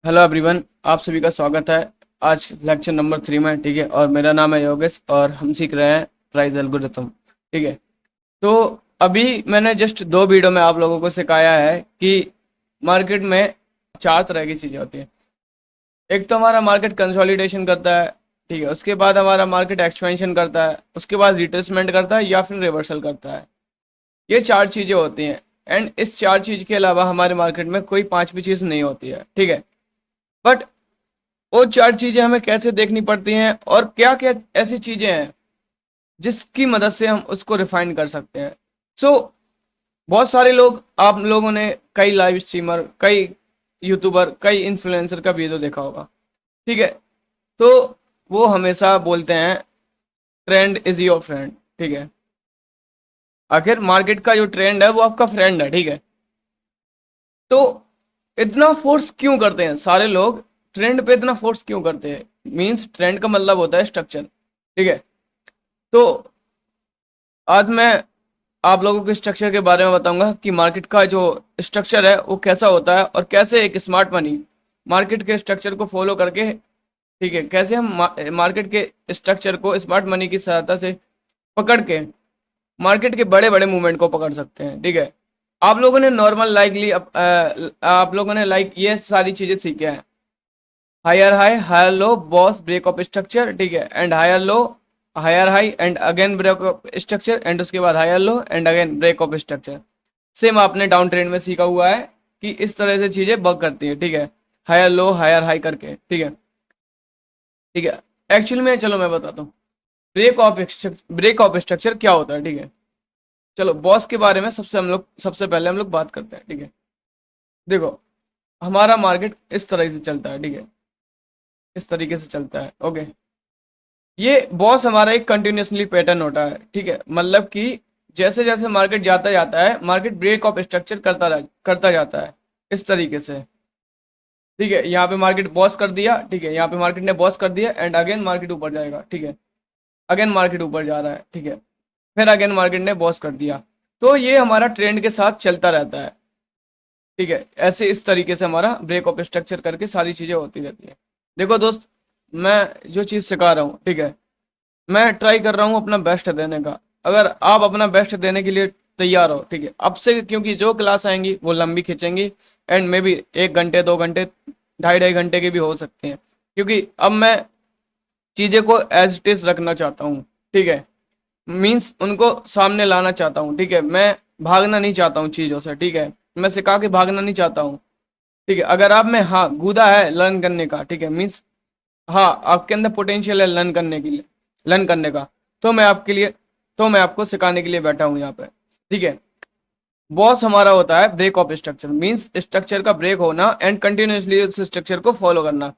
Hello everyone, आप सभी का स्वागत है आज लेक्चर नंबर 3 में। ठीक है, और मेरा नाम है योगेश और हम सीख रहे हैं प्राइस एल्गोरिथम। ठीक है, तो अभी मैंने जस्ट 2 वीडियो में आप लोगों को सिखाया है कि मार्केट में 4 तरह की चीज़ें होती हैं। एक तो हमारा मार्केट कंसोलिडेशन करता है, ठीक है, उसके बाद हमारा मार्केट एक्सपेंशन करता है, उसके बाद रिट्रेसमेंट करता है या फिर रिवर्सल करता है। ये 4 चीज़ें होती हैं। एंड इस 4 चीज़ के अलावा हमारे मार्केट में कोई 5वीं चीज़ नहीं होती है। ठीक है, बट वो 4 चीजें हमें कैसे देखनी पड़ती हैं और क्या क्या ऐसी चीजें हैं जिसकी मदद से हम उसको रिफाइन कर सकते हैं। सो बहुत सारे लोग, आप लोगों ने कई लाइव स्ट्रीमर, कई यूट्यूबर, कई इन्फ्लुएंसर का वीडियो देखा होगा। ठीक है, तो वो हमेशा बोलते हैं ट्रेंड इज योर फ्रेंड। ठीक है, आखिर मार्केट का जो ट्रेंड है वो आपका फ्रेंड है। ठीक है, तो इतना फोर्स क्यों करते हैं सारे लोग? ट्रेंड पे इतना फोर्स क्यों करते हैं? मींस ट्रेंड का मतलब होता है स्ट्रक्चर। ठीक है, तो आज मैं आप लोगों के स्ट्रक्चर के बारे में बताऊंगा कि मार्केट का जो स्ट्रक्चर है वो कैसा होता है और कैसे एक स्मार्ट मनी मार्केट के स्ट्रक्चर को फॉलो करके, ठीक है, कैसे हम मार्केट के स्ट्रक्चर को स्मार्ट मनी की सहायता से पकड़ के मार्केट के बड़े बड़े मूवमेंट को पकड़ सकते हैं। ठीक है, आप लोगों ने नॉर्मल लाइकली आप लोगों ने लाइक ये सारी चीजें सीखे हैं। Higher high, higher low, BOS, break of structure. ठीक है, and higher low, higher high and again break of structure, and उसके बाद higher low and again break of structure. Same आपने डाउन ट्रेंड में सीखा हुआ है कि इस तरह से चीजें वर्क करती है। ठीक है, हायर लो, हायर हाई करके। ठीक है, ठीक है, एक्चुअली में चलो मैं बताता हूँ ब्रेक ऑफ स्ट्रक्चर क्या होता है। ठीक है, चलो बॉस के बारे में सबसे पहले हम लोग बात करते हैं। ठीक है, देखो, हमारा मार्केट इस तरह से चलता है। ठीक है, इस तरीके से चलता है। ओके, ये बॉस हमारा एक कंटिन्यूसली पैटर्न होता है। ठीक है, मतलब कि जैसे जैसे मार्केट जाता जाता है, मार्केट ब्रेक ऑफ स्ट्रक्चर करता जाता है इस तरीके से। ठीक है, यहाँ पे मार्केट बॉस कर दिया। ठीक है, यहाँ पे मार्केट ने बॉस कर दिया एंड अगेन मार्केट ऊपर जाएगा। ठीक है, अगेन मार्केट ऊपर जा रहा है। ठीक है, फिर अगेन मार्केट ने बॉस कर दिया। तो ये हमारा ट्रेंड के साथ चलता रहता है। ठीक है, ऐसे इस तरीके से हमारा ब्रेक ऑफ स्ट्रक्चर करके सारी चीजें होती रहती है। देखो दोस्त, मैं जो चीज सिखा रहा हूँ, ठीक है, मैं ट्राई कर रहा हूँ अपना बेस्ट देने का। अगर आप अपना बेस्ट देने के लिए तैयार हो, ठीक है, अब से, क्योंकि जो क्लास आएंगी वो लंबी खींचेंगी एंड मे बी 1 घंटे 2 घंटे, ढाई ढाई घंटे की भी हो सकती हैं, क्योंकि अब मैं चीज़ें को एज इट इज रखना चाहता हूँ। ठीक है, मीन्स उनको सामने लाना चाहता हूँ। ठीक है, मैं भागना नहीं चाहता हूँ चीज़ों से। ठीक है, मैं सिखा के भागना नहीं चाहता हूँ। ठीक है, अगर आप में हाँ गूदा है लर्न करने का, ठीक है, मीन्स हाँ आपके अंदर पोटेंशियल है लर्न करने के लिए, लर्न करने का, तो मैं आपके लिए, तो मैं आपको सिखाने के लिए बैठा हूँ यहाँ पे। ठीक है, बॉस हमारा होता है break of structure, means structure का ब्रेक होना एंड कंटिन्यूसली उस स्ट्रक्चर को फॉलो करना।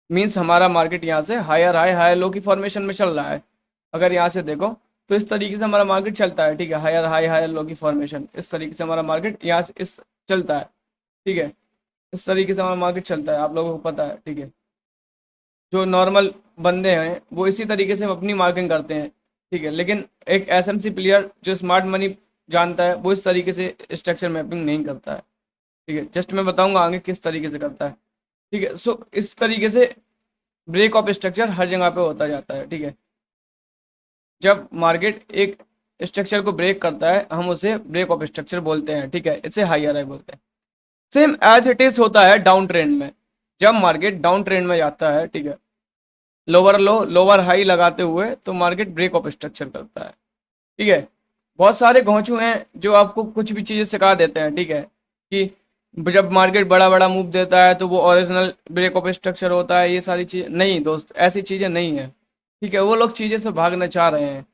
मींस हमारा मार्केट यहाँ से हायर हाई हायर लो की फॉर्मेशन में चल रहा है। अगर यहाँ से देखो तो इस तरीके से हमारा मार्केट चलता है। ठीक है, हायर हाई हायर लो की फॉर्मेशन, इस तरीके से हमारा मार्केट यहाँ से इस चलता है। ठीक है, इस तरीके से हमारा मार्केट चलता है, आप लोगों को पता है। ठीक है, जो नॉर्मल बंदे हैं वो इसी तरीके से अपनी मार्किंग करते हैं। ठीक है, लेकिन एक एसएमसी प्लेयर जो स्मार्ट मनी जानता है वो इस तरीके से स्ट्रक्चर मैपिंग नहीं करता है। ठीक है, जस्ट मैं बताऊंगा आगे किस तरीके से करता है। ठीक है, सो इस तरीके से ब्रेक ऑफ स्ट्रक्चर हर जगह पे होता जाता है। ठीक है, जब मार्केट एक स्ट्रक्चर को ब्रेक करता है हम उसे ब्रेक ऑफ स्ट्रक्चर बोलते हैं। ठीक है, इसे हाई आई बोलते हैं। सेम एज इट इज होता है डाउन ट्रेंड में। जब मार्केट डाउन ट्रेंड में जाता है, ठीक है, लोअर लो लोअर हाई लगाते हुए, तो मार्केट ब्रेक ऑफ स्ट्रक्चर करता है। ठीक है, बहुत सारे घोंचू हैं जो आपको कुछ भी चीजें सिखा देते हैं। ठीक है, कि जब मार्केट बड़ा बड़ा मूव देता है तो वो ओरिजिनल ब्रेक ऑफ स्ट्रक्चर होता है, ये सारी चीजें नहीं दोस्त, ऐसी चीजें नहीं है। ठीक है, वो लोग चीजें से भागना चाह रहे हैं।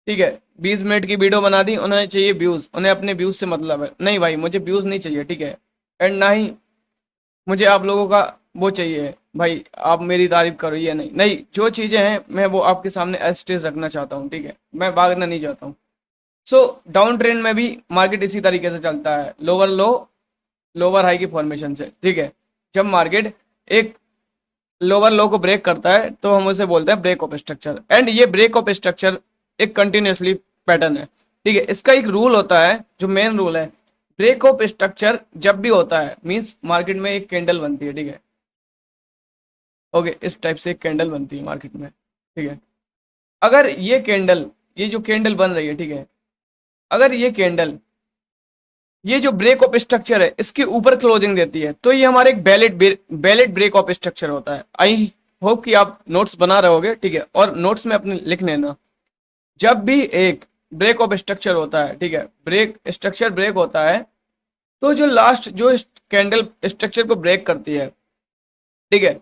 ठीक है, 20 मिनट की वीडियो बना दी, उन्हें चाहिए व्यूज, उन्हें अपने व्यूज से मतलब है। नहीं भाई, मुझे व्यूज नहीं चाहिए। ठीक है, एंड ना ही मुझे आप लोगों का वो चाहिए भाई आप मेरी तारीफ करो, ये नहीं नहीं, जो चीजें हैं मैं वो आपके सामने एज इट इज रखना चाहता हूँ। ठीक है, मैं भागना नहीं चाहता हूँ। सो डाउन ट्रेंड में भी मार्केट इसी तरीके से चलता है, लोअर लो लोअर हाई की फॉर्मेशन से। ठीक है, जब मार्केट एक लोअर लो को ब्रेक करता है तो हम उसे बोलते हैं ब्रेक ऑफ स्ट्रक्चर, एंड ये ब्रेक ऑफ स्ट्रक्चर एक कंटिन्यूसली पैटर्न है। ठीक है, इसका एक रूल होता है जो मेन रूल है। ब्रेक ऑफ स्ट्रक्चर जब भी होता है मींस मार्केट में एक कैंडल बनती है। ठीक है, ओके, इस टाइप से एक कैंडल बनती है मार्केट में, ठीक है। अगर ये कैंडल, ये जो कैंडल बन रही है, ठीक है, अगर ये कैंडल, ये जो ब्रेक ऑफ स्ट्रक्चर है इसके ऊपर क्लोजिंग देती है, तो ये हमारा एक वैलिड ब्रेक ऑफ स्ट्रक्चर होता है। आई होप कि आप नोट्स बना रहे होगे, ठीक है, और नोट्स में अपने लिख लेना। जब भी एक ब्रेक ऑफ स्ट्रक्चर होता है, ठीक है, ब्रेक स्ट्रक्चर ब्रेक होता है, तो जो लास्ट जो कैंडल स्ट्रक्चर को ब्रेक करती है, ठीक है,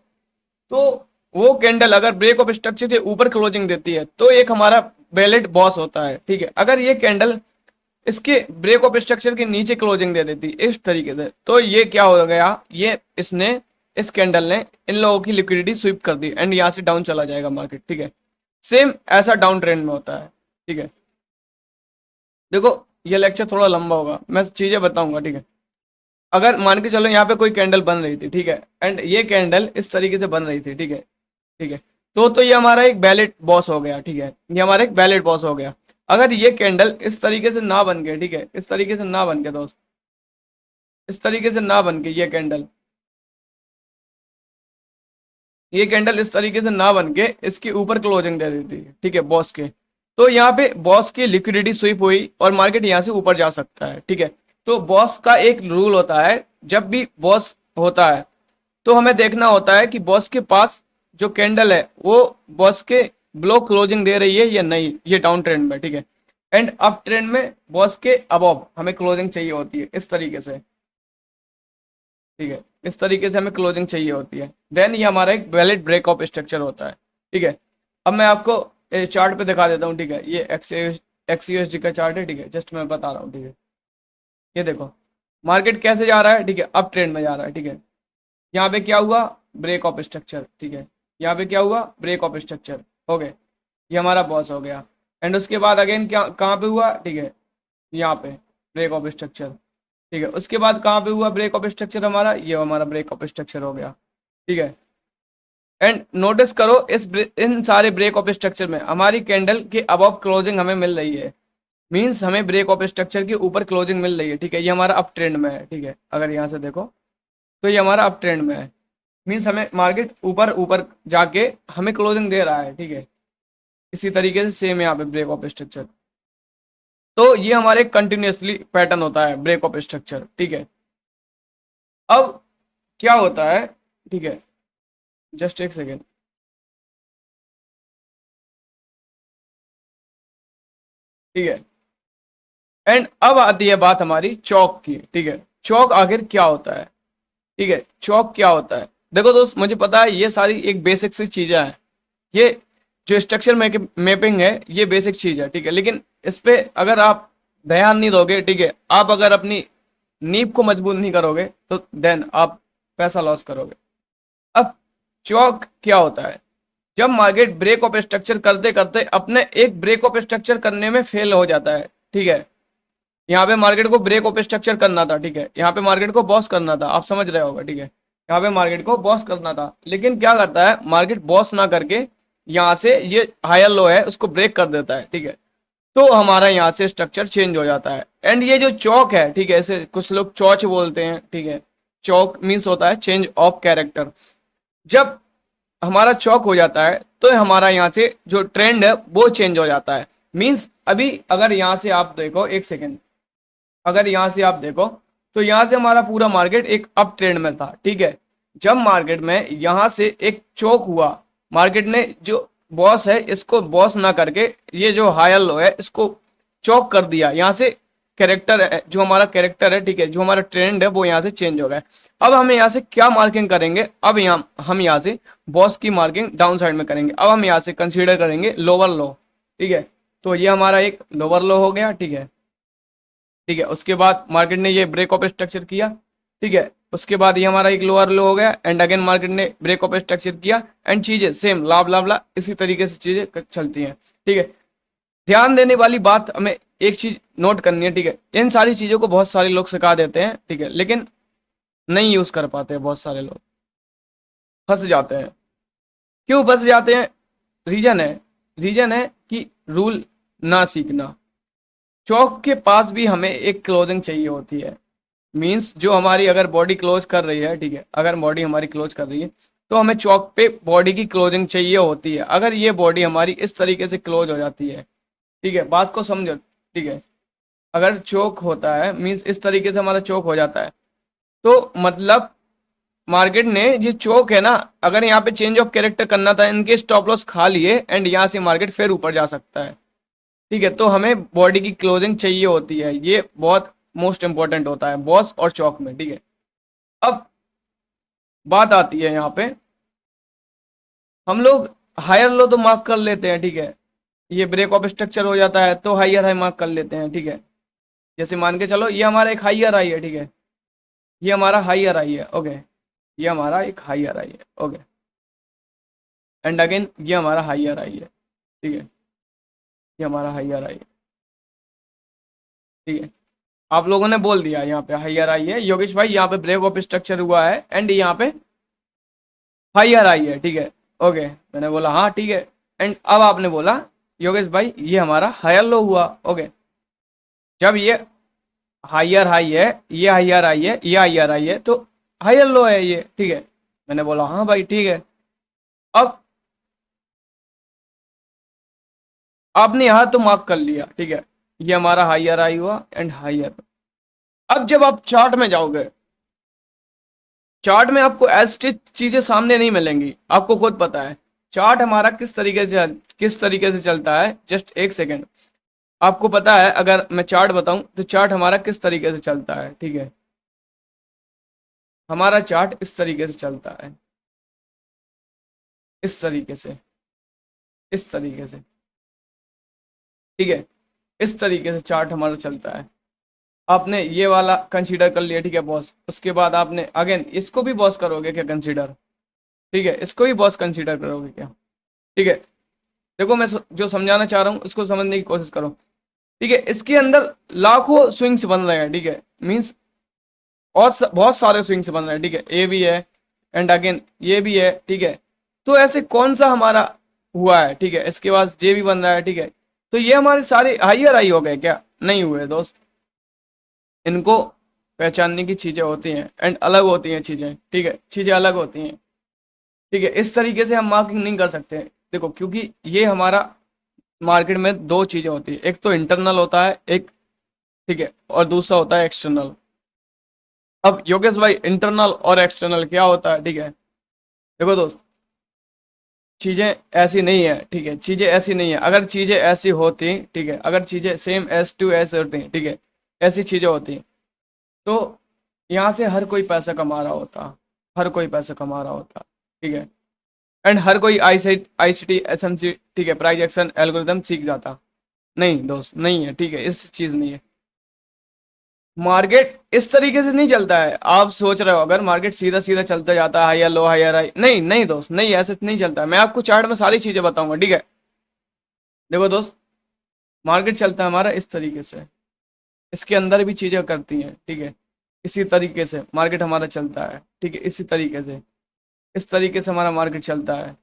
तो वो कैंडल अगर ब्रेक ऑफ स्ट्रक्चर के ऊपर क्लोजिंग देती है तो एक हमारा वैलिड बॉस होता है, ठीक है। अगर ये कैंडल इसके ब्रेक ऑफ स्ट्रक्चर के नीचे क्लोजिंग दे देती इस तरीके से, तो ये क्या हो गया, ये इसने इस कैंडल ने इन लोगों की लिक्विडिटी स्वीप कर दी एंड यहाँ से डाउन चला जाएगा मार्केट, ठीक है। सेम ऐसा डाउन ट्रेंड में होता है, ठीक है। देखो ये लेक्चर थोड़ा लंबा होगा, मैं चीजें बताऊंगा, ठीक है। अगर मान के चलो यहाँ पे कोई कैंडल बन रही थी, ठीक है, एंड ये कैंडल इस तरीके से बन रही थी, ठीक है, ठीक है, तो ये हमारा एक वैलिड बॉस हो गया, ठीक है, ये हमारा एक वैलिड बॉस हो गया। अगर ये कैंडल इस तरीके से ना बन के, ठीक है, इस तरीके से ना बन के दोस्त, इस तरीके से ना बन के ये कैंडल इस तरीके से ना बन के इसके ऊपर क्लोजिंग दे देती है, ठीक है, बॉस के, तो यहाँ पे बॉस की लिक्विडिटी स्वीप हुई और मार्केट यहाँ से ऊपर जा सकता है, ठीक है। तो बॉस का एक रूल होता है, जब भी बॉस होता है तो हमें देखना होता है कि बॉस के पास जो कैंडल है वो बॉस के ब्लो क्लोजिंग दे रही है या नहीं, ये डाउन ट्रेंड में, ठीक है, एंड अप ट्रेंड में बॉस के अबव हमें क्लोजिंग चाहिए होती है इस तरीके से, ठीक है, इस तरीके से हमें क्लोजिंग चाहिए होती है, देन ये हमारा एक वैलिड ब्रेक ऑफ स्ट्रक्चर होता है, ठीक है। अब मैं आपको चार्ट पे दिखा देता हूँ, ठीक है, ये एक्सयूएसडी का चार्ट है, ठीक है, जस्ट मैं बता रहा हूँ, ठीक है। ये देखो मार्केट कैसे जा रहा है, ठीक है, अप ट्रेंड में जा रहा है, ठीक है। यहाँ पे क्या हुआ, ब्रेक ऑफ स्ट्रक्चर, ठीक है, यहाँ पे क्या हुआ, ब्रेक ऑफ स्ट्रक्चर हो गए, ये हमारा बॉस हो गया, एंड उसके बाद अगेन क्या कहाँ पे हुआ, ठीक है, यहाँ पे ब्रेक ऑफ स्ट्रक्चर, ठीक है, उसके बाद कहाँ पे हुआ ब्रेक ऑफ स्ट्रक्चर हमारा, ये हमारा ब्रेक ऑफ स्ट्रक्चर हो गया, ठीक है। एंड नोटिस करो इन सारे ब्रेक ऑफ स्ट्रक्चर में हमारी कैंडल के अबव क्लोजिंग हमें मिल रही है, मींस हमें ब्रेक ऑफ स्ट्रक्चर के ऊपर क्लोजिंग मिल रही है, ठीक है, ये हमारा अप ट्रेंड में है, ठीक है। अगर यहाँ से देखो तो ये हमारा अप ट्रेंड में है, मीन्स हमें मार्केट ऊपर ऊपर जाके हमें क्लोजिंग दे रहा है, ठीक है। इसी तरीके से सेम यहाँ पे ब्रेक ऑफ स्ट्रक्चर, तो ये हमारे कंटिन्यूसली पैटर्न होता है ब्रेक ऑफ स्ट्रक्चर, ठीक है। अब क्या होता है, ठीक है, जस्ट एक सेकेंड, ठीक है, एंड अब आती है बात हमारी चौक की, ठीक है। चौक आखिर क्या होता है, ठीक है, चौक क्या होता है। देखो दोस्त मुझे पता है ये सारी एक बेसिक सी चीजें हैं, ये जो स्ट्रक्चर मैपिंग है ये बेसिक चीज है, ठीक है, लेकिन इस पे अगर आप ध्यान नहीं दोगे, ठीक है, आप अगर अपनी नींव को मजबूत नहीं करोगे तो देन आप पैसा लॉस करोगे। अब चौक क्या होता है, जब मार्केट ब्रेक ऑफ स्ट्रक्चर करते करते अपने एक ब्रेक ऑफ स्ट्रक्चर करने में फेल हो जाता है, ठीक है, यहाँ पे मार्केट को ब्रेक ऑफ स्ट्रक्चर करना था, ठीक है, यहाँ पे मार्केट को बॉस करना था, आप समझ रहे होगा, ठीक है, यहाँ पे मार्केट को बॉस करना था, लेकिन क्या करता है मार्केट बॉस ना करके यहाँ से ये हायर लो है उसको ब्रेक कर देता है, ठीक है, तो हमारा यहाँ से स्ट्रक्चर चेंज हो जाता है। एंड ये जो चौक है, ठीक है, इसे कुछ लोग चौच बोलते हैं, ठीक है, चौक मीन्स होता है चेंज ऑफ कैरेक्टर। जब हमारा चौक हो जाता है तो हमारा यहाँ से जो ट्रेंड है वो चेंज हो जाता है, मीन्स अभी अगर यहाँ से आप देखो एक सेकेंड, अगर यहाँ से आप देखो तो यहाँ से हमारा पूरा मार्केट एक अप ट्रेंड में था, ठीक है। जब मार्केट में यहाँ से एक चौक हुआ, मार्केट ने जो बॉस है इसको बॉस ना करके ये जो हायर लो है इसको चौक कर दिया, यहाँ से कैरेक्टर है जो हमारा कैरेक्टर है, ठीक है, जो हमारा ट्रेंड है वो यहाँ से चेंज हो गया। अब हमें यहाँ से क्या मार्किंग करेंगे, अब यहाँ हम यहाँ से बॉस की मार्किंग डाउन साइड में करेंगे। अब हम यहाँ से कंसीडर करेंगे लोअर लो, ठीक है, तो ये हमारा एक लोअर लो हो गया, ठीक है, ठीक है। उसके बाद मार्केट ने ये ब्रेक ऑफ स्ट्रक्चर किया, ठीक है, उसके बाद ये हमारा एक लोअर लो हो गया एंड अगेन मार्केट ने ब्रेक ऑफ स्ट्रक्चर किया एंड चीजें सेम लाभ लाभ ला इसी तरीके से चीजें चलती हैं, ठीक है। ध्यान देने वाली बात हमें एक चीज नोट करनी है, ठीक है, इन सारी चीजों को बहुत सारे लोग सिखा देते हैं, ठीक है, लेकिन नहीं यूज कर पाते, बहुत सारे लोग फंस जाते हैं। क्यों फंस जाते हैं, रीजन है कि रूल ना सीखना। चौक के पास भी हमें एक क्लोजिंग चाहिए होती है, मींस जो हमारी अगर बॉडी क्लोज कर रही है, ठीक है, अगर बॉडी हमारी क्लोज कर रही है तो हमें चौक पे बॉडी की क्लोजिंग चाहिए होती है। अगर ये बॉडी हमारी इस तरीके से क्लोज हो जाती है, ठीक है, बात को समझो, ठीक है, अगर चोक होता है मीन्स इस तरीके से हमारा चोक हो जाता है, तो मतलब मार्केट ने ये चोक है ना, अगर यहाँ पे चेंज ऑफ कैरेक्टर करना था, इनके स्टॉप लॉस खा लिए एंड यहाँ से मार्केट फिर ऊपर जा सकता है। ठीक है, तो हमें बॉडी की क्लोजिंग चाहिए होती है, ये बहुत मोस्ट इंपॉर्टेंट होता है बॉस और चौक में। ठीक है, अब बात आती है यहाँ पे, हम लोग हायर लो तो मार्क कर लेते हैं, ठीक है, ये ब्रेक ऑफ स्ट्रक्चर हो जाता है तो हायर हाई मार्क कर लेते हैं। ठीक है, जैसे मान के चलो ये हमारा एक हायर आई है, ठीक है, ये हमारा हायर आई है, ओके, ये हमारा एक हायर आई है, ओके, एंड अगेन ये हमारा हायर आई है, ठीक है, ये हमारा हायर आई है, ठीक है, आप लोगों ने बोल दिया यहाँ पे हायर आई है, योगेश भाई यहाँ पे ब्रेक ऑफ स्ट्रक्चर हुआ है एंड यहाँ पे हायर आई है, ठीक है, ओके, मैंने बोला हाँ ठीक है, एंड अब आपने बोला योगेश भाई ये हमारा हायर लो हुआ, ओके, जब ये हायर हाई है, ये हायर आई है, ये हायर आई है, तो हायर लो है ये, ठीक है, मैंने बोला हाँ भाई ठीक है। अब आपने यहाँ तो मार्क कर लिया, ठीक है, ये हमारा हायर आई हुआ एंड हायर। अब जब आप चार्ट में जाओगे, चार्ट में आपको ऐसी चीजें सामने नहीं मिलेंगी, आपको खुद पता है चार्ट हमारा किस तरीके से चलता है। जस्ट एक सेकेंड, आपको पता है अगर मैं चार्ट बताऊं तो चार्ट हमारा किस तरीके से चलता है, ठीक है, हमारा चार्ट इस तरीके से चलता है, इस तरीके से, इस तरीके से, ठीक है, इस तरीके से चार्ट हमारा चलता है। आपने ये वाला कंसीडर कर लिया, ठीक है बॉस, उसके बाद आपने अगेन इसको भी बॉस करोगे क्या कंसीडर, ठीक है, इसको भी बॉस कंसीडर करोगे क्या, ठीक है, देखो मैं जो समझाना चाह रहा हूँ उसको समझने की कोशिश करो, ठीक है, इसके अंदर लाखों स्विंग्स बन रहे हैं, ठीक है, मीन्स और बहुत सारे स्विंग्स बन रहे हैं, ठीक है, ए भी है एंड अगेन ये भी है, ठीक है, तो ऐसे कौन सा हमारा हुआ है, ठीक है, इसके बाद जे भी बन रहा है, ठीक है, तो ये हमारे सारे हाइयर आई हो गए क्या, नहीं हुए दोस्त, इनको पहचानने की चीजें होती हैं एंड अलग होती हैं चीजें, ठीक है, चीजें अलग होती हैं, ठीक है, इस तरीके से हम मार्किंग नहीं कर सकते। देखो क्योंकि ये हमारा मार्केट में दो चीजें होती है, एक तो इंटरनल होता है एक, ठीक है, और दूसरा होता है एक्सटर्नल। अब योगेश भाई इंटरनल और एक्सटर्नल क्या होता है, ठीक है, देखो दोस्त, चीजें ऐसी नहीं है, ठीक है, चीजें ऐसी नहीं है, अगर चीजें ऐसी होती, ठीक है, अगर चीजें सेम एस टू एस होती, ठीक है, ऐसी चीजें होती तो यहाँ से हर कोई पैसा कमा रहा होता, हर कोई पैसा कमा रहा होता, ठीक है, एंड हर कोई I C T S M C, ठीक है, प्राइस एक्शन एल्गोरिदम सीख जाता। नहीं दोस्त नहीं है, ठीक है, इस चीज नहीं है, मार्केट इस तरीके से नहीं चलता है। आप सोच रहे हो अगर मार्केट सीधा सीधा चलता जाता है हायर लो हायर हाई, नहीं नहीं दोस्त, नहीं ऐसे नहीं चलता है। मैं आपको चार्ट में सारी चीजें बताऊंगा, ठीक है, देखो दोस्त, मार्केट चलता है हमारा इस तरीके से, इसके अंदर भी चीजें करती हैं, ठीक है, इसी तरीके से मार्केट हमारा चलता है, ठीक है, इसी तरीके से, इस तरीके से हमारा मार्केट चलता है,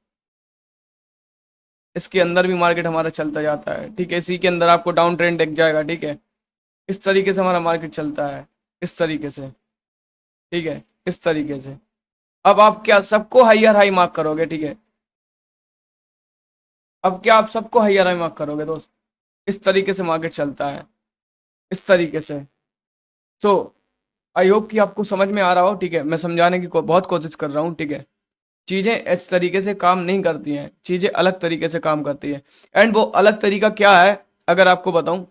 इसके अंदर भी मार्केट हमारा चलता जाता है, ठीक है, इसी के अंदर आपको डाउन ट्रेंड दिख जाएगा, ठीक है, इस तरीके से हमारा मार्केट चलता है, इस तरीके से, ठीक है, इस तरीके से। अब आप क्या सबको हाइयर हाई मार्क करोगे, ठीक है, अब क्या आप सबको हाइयर हाई मार्क करोगे दोस्त, इस तरीके से मार्केट चलता है, इस तरीके से। सो आई होप कि आपको समझ में आ रहा हो, ठीक है, मैं समझाने की बहुत कोशिश कर रहा हूँ, ठीक है, चीजें इस तरीके से काम नहीं करती हैं, चीजें अलग तरीके से काम करती हैं, एंड वो अलग तरीका क्या है अगर आपको बताऊं,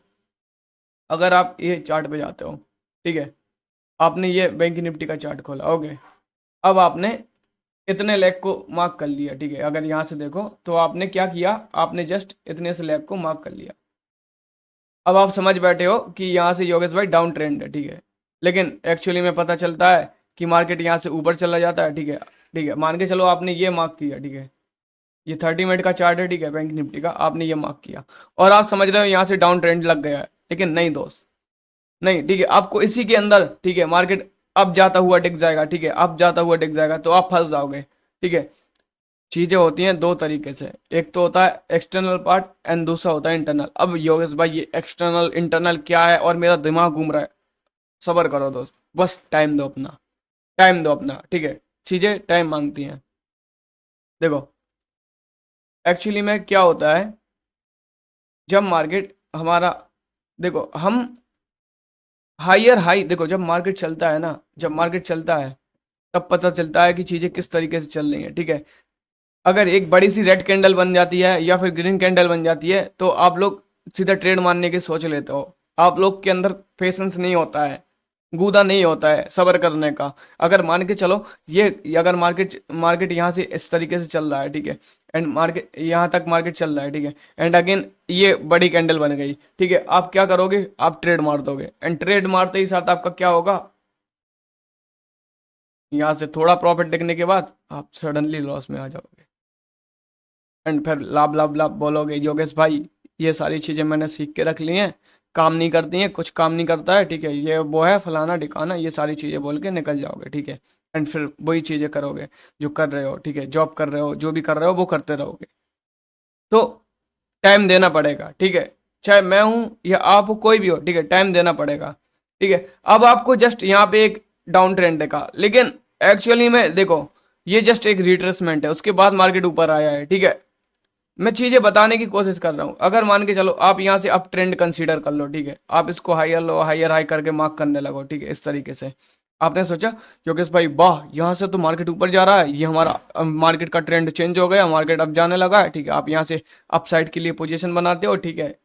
अगर आप ये चार्ट पे जाते हो, ठीक है, आपने ये बैंक निफ्टी का चार्ट खोला, ओके, अब आपने इतने लेग को मार्क कर लिया, ठीक है, अगर यहाँ से देखो तो आपने क्या किया, आपने जस्ट इतने से लेग को मार्क कर लिया। अब आप समझ बैठे हो कि यहाँ से योगेश भाई डाउन ट्रेंड है, ठीक है, लेकिन एक्चुअली में पता चलता है कि मार्केट यहाँ से ऊपर चला जाता है, ठीक है, ठीक है, मान के चलो आपने ये मार्क किया, ठीक है, ये 30 मिनट का चार्ट है, ठीक है, बैंक निफ्टी का, आपने ये मार्क किया और आप समझ रहे हो यहाँ से डाउन ट्रेंड लग गया है, लेकिन नहीं दोस्त, नहीं, ठीक है, आपको इसी के अंदर, ठीक है, मार्केट अब जाता हुआ टिक जाएगा, ठीक है, अब जाता हुआ टिक जाएगा तो आप फंस जाओगे, ठीक है। चीजें होती हैं दो तरीके से, एक तो होता है एक्सटर्नल पार्ट एंड दूसरा होता है इंटरनल। अब योगेश भाई ये एक्सटर्नल इंटरनल क्या है और मेरा दिमाग घूम रहा है, सबर करो दोस्त, बस टाइम दो अपना, टाइम दो अपना, ठीक है, चीजें टाइम मांगती हैं, देखो एक्चुअली में क्या होता है, जब मार्केट हमारा, देखो हम हायर हाई, देखो जब मार्केट चलता है ना, जब मार्केट चलता है तब पता चलता है कि चीजें किस तरीके से चल रही हैं, ठीक है। अगर एक बड़ी सी रेड कैंडल बन जाती है या फिर ग्रीन कैंडल बन जाती है तो आप लोग सीधा ट्रेड मारने की सोच लेते हो। आप लोग के अंदर पेशेंस नहीं होता है, गूदा नहीं होता है सब्र करने का। अगर मान के चलो ये अगर मार्केट मार्केट यहाँ से इस तरीके से चल रहा है, ठीक है, एंड मार्केट यहाँ तक मार्केट चल रहा है, ठीक है, एंड अगेन ये बड़ी कैंडल बन गई, ठीक है, आप क्या करोगे, आप ट्रेड मार दोगे, एंड ट्रेड मारते ही साथ आपका क्या होगा, यहाँ से थोड़ा प्रॉफिट दिखने के बाद आप सडनली लॉस में आ जाओगे, एंड फिर लाभ लाभ लाभ बोलोगे योगेश भाई ये सारी चीजें मैंने सीख के रख ली हैं, काम नहीं करती हैं, कुछ काम नहीं करता है, ठीक है, ये वो है फलाना ढिकाना, ये सारी चीजें बोल के निकल जाओगे, ठीक है। एंड फिर वही चीजें करोगे जो कर रहे हो, ठीक है, जॉब कर रहे हो, जो भी कर रहे हो वो करते रहोगे। तो टाइम देना पड़ेगा, ठीक है, चाहे मैं हूं या आप हो, कोई भी हो, ठीक है, टाइम देना पड़ेगा, ठीक है। अब आपको जस्ट यहाँ पे एक डाउन ट्रेंड देखा, लेकिन एक्चुअली में देखो ये जस्ट एक रिट्रेसमेंट है, उसके बाद मार्केट ऊपर आया है, ठीक है। मैं चीजें बताने की कोशिश कर रहा हूँ। अगर मान के चलो आप यहाँ से अप ट्रेंड कंसीडर कर लो, ठीक है, आप इसको हायर लो हायर हाई करके मार्क करने लगो, ठीक है, इस तरीके से आपने सोचा योगेश भाई वाह यहाँ से तो मार्केट ऊपर जा रहा है, ये हमारा मार्केट का ट्रेंड चेंज हो गया, मार्केट अब जाने लगा है, ठीक है, आप यहाँ से अपसाइड के लिए पोजीशन बनाते हो, ठीक है,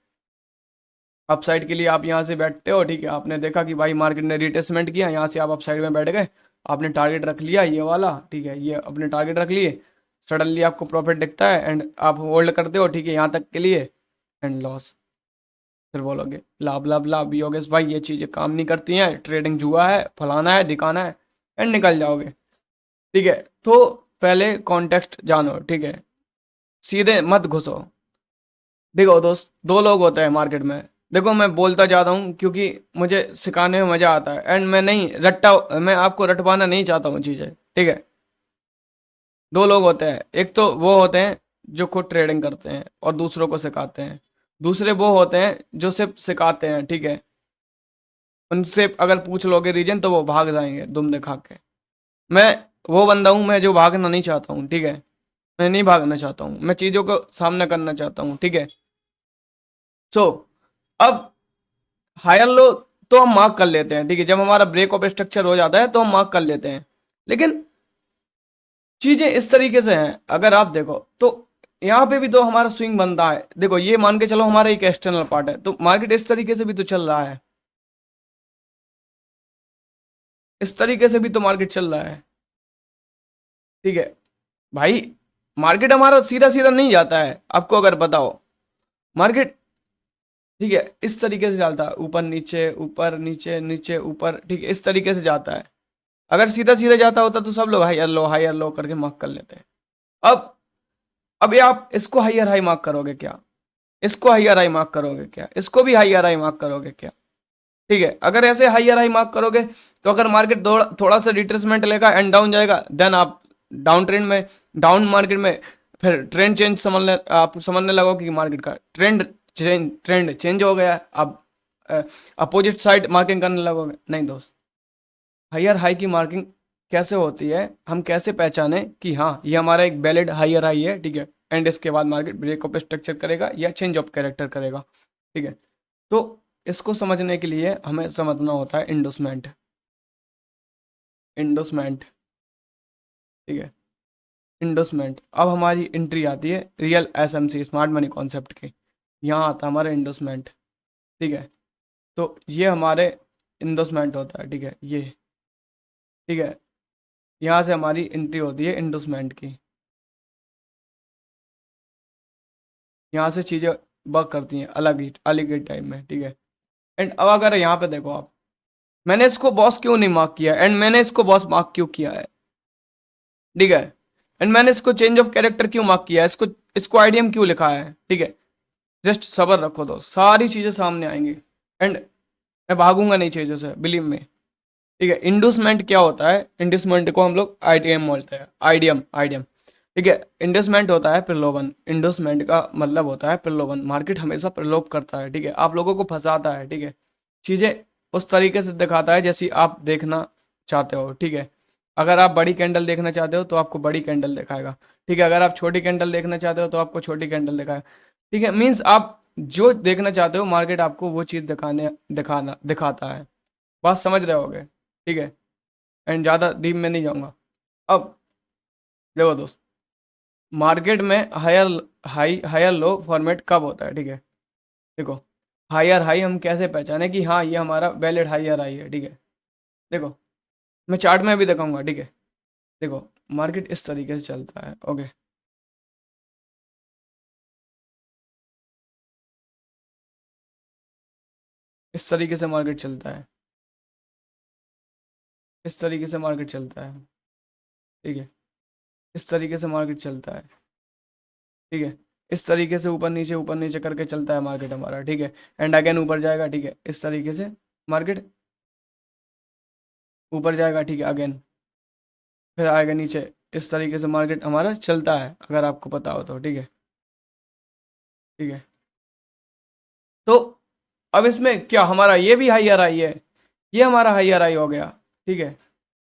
अपसाइड के लिए आप यहाँ से बैठते हो, ठीक है, आपने देखा कि भाई मार्केट ने रिटेसमेंट किया, यहाँ से आप अपसाइड में बैठ गए, आपने टारगेट रख लिया ये वाला, ठीक है, ये अपने टारगेट रख लिए, सडनली आपको प्रॉफिट दिखता है एंड आप होल्ड करते हो, ठीक है, यहाँ तक के लिए, एंड लॉस। फिर बोलोगे लाभ लाभ लाभ योगेश भाई ये चीज़ें काम नहीं करती हैं, ट्रेडिंग जुआ है, फलाना है ढिकाना है, एंड निकल जाओगे, ठीक है। तो पहले कॉन्टेक्स्ट जानो, ठीक है, सीधे मत घुसो। देखो दोस्त, दो लोग होते हैं मार्केट में, देखो मैं बोलता जाता हूँ क्योंकि मुझे सिखाने में मजा आता है, एंड मैं नहीं रट्टा, मैं आपको रटवाना नहीं चाहता हूँ चीजें, ठीक है। दो लोग होते हैं, एक तो वो होते हैं जो खुद ट्रेडिंग करते हैं और दूसरों को सिखाते हैं, दूसरे वो होते हैं जो सिर्फ सिखाते हैं, ठीक है। उनसे अगर पूछ लोगे रीजन तो वो भाग जाएंगे दुम दिखा के। मैं वो बंदा हूँ मैं जो भागना नहीं चाहता हूँ, ठीक है, मैं नहीं भागना चाहता हूँ, मैं चीजों को सामना करना चाहता हूँ, ठीक है। सो अब हायर लो तो हम मार्क कर लेते हैं, ठीक है, जब हमारा ब्रेक ऑफ स्ट्रक्चर हो जाता है तो हम मार्क कर लेते हैं, लेकिन चीजें इस तरीके से हैं, अगर आप देखो तो यहाँ पे भी तो हमारा स्विंग बनता है, देखो ये मान के चलो हमारा एक एक्सटर्नल पार्ट है, तो मार्केट इस तरीके से भी तो चल रहा है, इस तरीके से भी तो मार्केट चल रहा है, ठीक है भाई। मार्केट हमारा सीधा सीधा नहीं जाता है, आपको अगर बताओ मार्केट, ठीक है, इस तरीके से चलता है, ऊपर नीचे नीचे ऊपर, ठीक है, इस तरीके से जाता है। अगर सीधा सीधा जाता होता तो सब लोग हाई लो करके मार्क कर लेते हैं। अब अब ये आप इसको हायर हाई मार्क करोगे क्या, इसको हायर हाई मार्क करोगे क्या, इसको भी हायर हाई मार्क करोगे क्या, ठीक है। अगर ऐसे हायर हाई मार्क करोगे तो अगर मार्केट थोड़ा सा रिट्रेसमेंट लेगा एंड डाउन जाएगा, देन आप डाउन ट्रेंड में, डाउन मार्केट में फिर ट्रेंड चेंज समझने, आप समझने लगोगे कि मार्केट का ट्रेंड चेंज हो गया, आप अपोजिट साइड मार्किंग करने लगोगे। नहीं दोस्त, हायर हाई की मार्किंग कैसे होती है, हम कैसे पहचाने कि हाँ ये हमारा एक वैलिड हायर हाई है, ठीक है, एंड इसके बाद मार्केट ब्रेकअप स्ट्रक्चर करेगा या चेंज ऑफ कैरेक्टर करेगा, ठीक है। तो इसको समझने के लिए हमें समझना होता है इंडोसमेंट, इंडोसमेंट, ठीक है, इंडोसमेंट। अब हमारी एंट्री आती है real SMC smart money concept की, यहाँ आता है हमारा इंडोसमेंट, ठीक है। तो ये हमारे इंडोसमेंट होता है, ठीक है, ये, ठीक है, यहाँ से हमारी एंट्री होती है इंडोसमेंट की, यहाँ से चीज़ें वर्क करती हैं अलग ही टाइम में, ठीक है। एंड अब अगर यहाँ पे देखो आप, मैंने इसको बॉस क्यों नहीं मार्क किया, एंड मैंने इसको बॉस मार्क क्यों किया है, ठीक है, एंड मैंने इसको चेंज ऑफ कैरेक्टर क्यों मार्क किया है, इसको इसको आईडीएम क्यों लिखा है, ठीक है। जस्ट सबर रखो, दो सारी चीजें सामने आएंगी, एंड मैं भागूंगा नहीं चीजों से, बिलीव में, ठीक है। इंडूसमेंट क्या होता है, इंडूसमेंट को हम लोग आईडीएम बोलते हैं, आईडीएम आईडीएम, ठीक है। इंडस्टमेंट होता है प्रलोभन, इंडस्टमेंट का मतलब होता है प्रलोभन, मार्केट हमेशा प्रलोभ करता है, ठीक है, आप लोगों को फंसाता है, ठीक है, चीजें उस तरीके से दिखाता है जैसी आप देखना चाहते हो, ठीक है। अगर आप बड़ी कैंडल देखना चाहते हो तो आपको बड़ी कैंडल दिखाएगा, ठीक है। अगर आप छोटी कैंडल देखना चाहते हो तो आपको छोटी कैंडल दिखाएगा, ठीक है। मीन्स आप जो देखना चाहते हो मार्केट आपको वो चीज़ दिखाता है। बात समझ रहे होगे, ठीक है। एंड ज़्यादा डीप में नहीं जाऊँगा। अब देखो दोस्त, मार्केट में हायर लो फॉर्मेट कब होता है, ठीक है। देखो, हायर हाई हम कैसे पहचाने कि हाँ ये हमारा वैलिड हायर हाई है, ठीक है। देखो, मैं चार्ट में भी दिखाऊंगा, ठीक है। देखो, मार्केट इस तरीके से चलता है, ओके। इस तरीके से मार्केट चलता है, इस तरीके से मार्केट चलता है, ठीक है। इस तरीके से मार्केट चलता है, ठीक है। इस तरीके से ऊपर नीचे करके चलता है मार्केट हमारा, ठीक है। एंड अगेन ऊपर जाएगा, ठीक है। इस तरीके से मार्केट ऊपर जाएगा, ठीक है। अगेन फिर आएगा नीचे। इस तरीके से मार्केट हमारा चलता है, अगर आपको पता हो तो, ठीक है, ठीक है। तो अब इसमें क्या हमारा ये भी हाई आर आई है, ये हमारा हाई आर आई हो गया, ठीक है।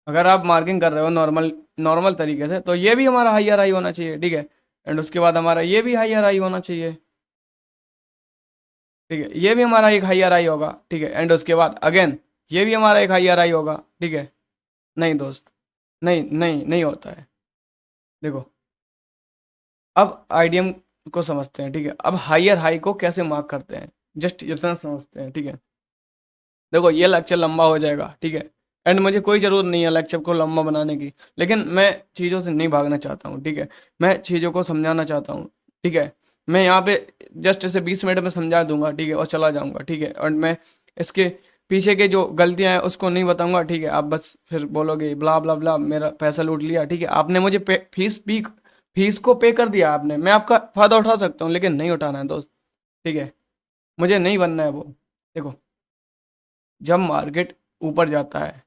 अगर आप मार्किंग कर रहे हो नॉर्मल नॉर्मल तरीके से तो ये भी हमारा हाई आर आई होना चाहिए, ठीक है। एंड उसके बाद हमारा ये भी हाई आर आई होना चाहिए, ठीक है। ये भी हमारा एक हाई आर आई होगा, ठीक है। एंड उसके बाद अगेन ये भी हमारा एक हाई आर आई होगा, ठीक है। नहीं दोस्त, नहीं नहीं नहीं होता है। देखो, अब आईडीएम को समझते हैं, ठीक है। अब हायर हाई को कैसे मार्क करते हैं, जस्ट इतना समझते हैं, ठीक है। देखो, ये लेक्चर लंबा हो जाएगा, ठीक है। एंड मुझे कोई ज़रूरत नहीं है लेक्चर को लंबा बनाने की, लेकिन मैं चीज़ों से नहीं भागना चाहता हूँ, ठीक है। मैं चीज़ों को समझाना चाहता हूँ, ठीक है। मैं यहाँ पे जस्ट इसे 20 मिनट में समझा दूंगा, ठीक है, और चला जाऊंगा, ठीक है। और मैं इसके पीछे के जो गलतियाँ हैं उसको नहीं बताऊंगा, ठीक है। आप बस फिर बोलोगे ब्ला ब्ला ब्ला, मेरा पैसा लूट लिया, ठीक है। आपने मुझे फीस को पे कर दिया आपने, मैं आपका फ़ायदा उठा सकता हूँ लेकिन नहीं उठाना है दोस्त, ठीक है। मुझे नहीं बनना है वो। देखो, जब मार्केट ऊपर जाता है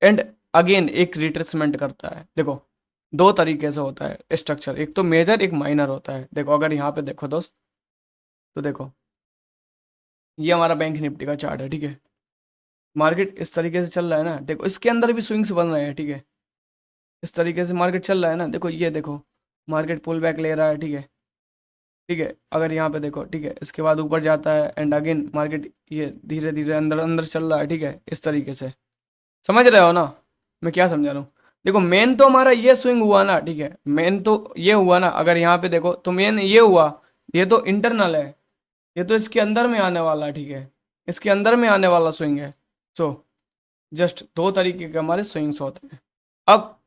एंड अगेन एक रिट्रेसमेंट करता है, देखो दो तरीके से होता है स्ट्रक्चर, एक तो मेजर एक माइनर होता है। देखो, अगर यहाँ पे देखो दोस्त, तो देखो ये हमारा बैंक निफ्टी का चार्ट है, ठीक है। मार्केट इस तरीके से चल रहा है ना, देखो इसके अंदर भी स्विंग्स बन रहे हैं, ठीक है। इस तरीके से मार्केट चल रहा है ना, देखो ये देखो मार्केट पुल बैक ले रहा है, ठीक है, ठीक है। अगर यहाँ पे देखो, ठीक है, इसके बाद ऊपर जाता है एंड अगेन मार्केट ये धीरे धीरे अंदर अंदर चल रहा है, ठीक है, इस तरीके से। समझ रहे हो ना मैं क्या समझा रहा हूँ। देखो, मेन तो हमारा ये स्विंग हुआ ना, ठीक है, मेन तो ये हुआ ना। अगर यहाँ पे देखो तो मेन ये हुआ, ये तो इंटरनल है, ये तो इसके अंदर में आने वाला है, ठीक है। इसके अंदर में आने वाला स्विंग है। सो जस्ट दो तरीके के हमारे स्विंग्स होते हैं। अब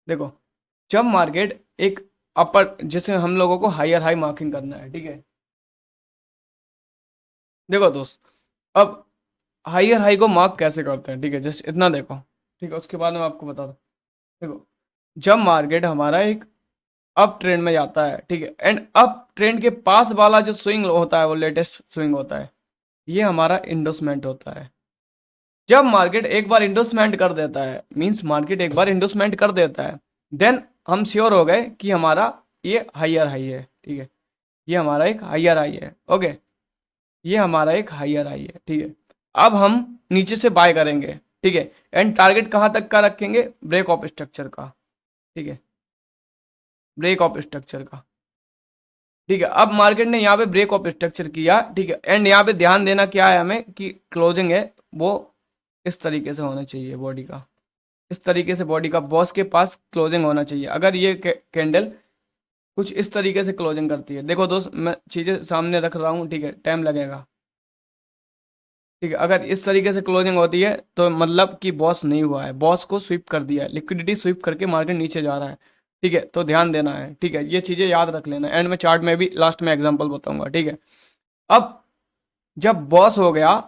देखो, जब मार्केट एक अपर, जैसे हम लोगों को हायर हाई मार्किंग करना है, ठीक है। देखो दोस्त, अब हायर हाई को मार्क कैसे करते हैं, ठीक है, जस्ट इतना देखो, ठीक है। उसके बाद मैं आपको बता दूं। देखो, जब मार्केट हमारा एक अप ट्रेंड में जाता है, ठीक है, एंड अप ट्रेंड के पास वाला जो स्विंग होता है वो लेटेस्ट स्विंग होता है, ये हमारा इंडोसमेंट होता है। जब मार्केट एक बार इंडोसमेंट कर देता है, मींस मार्केट एक बार इंडोसमेंट कर देता है, देन हम श्योर हो गए कि हमारा ये हायर हाई है, ठीक है। ये हमारा एक हायर हाई है, ओके। ये हमारा एक हायर हाई है, ठीक है। अब हम नीचे से बाय करेंगे, ठीक है। एंड टारगेट कहाँ तक का रखेंगे, ब्रेक ऑफ स्ट्रक्चर का, ठीक है, ब्रेक ऑफ स्ट्रक्चर का, ठीक है। अब मार्केट ने यहाँ पे ब्रेक ऑफ स्ट्रक्चर किया, ठीक है। एंड यहाँ पे ध्यान देना क्या है हमें कि क्लोजिंग है वो इस तरीके से होना चाहिए बॉडी का, इस तरीके से बॉडी का बॉस के पास क्लोजिंग होना चाहिए। अगर ये कैंडल कुछ इस तरीके से क्लोजिंग करती है, देखो दोस्त मैं चीज़ें सामने रख रहा हूँ, ठीक है, टाइम लगेगा, ठीक है। अगर इस तरीके से क्लोजिंग होती है तो मतलब कि बॉस नहीं हुआ है, बॉस को स्वीप कर दिया है, लिक्विडिटी स्वीप करके मार्केट नीचे जा रहा है, ठीक है। तो ध्यान देना है, ठीक है, ये चीज़ें याद रख लेना। एंड में चार्ट में भी लास्ट में एग्जांपल बताऊंगा, ठीक है। अब जब बॉस हो गया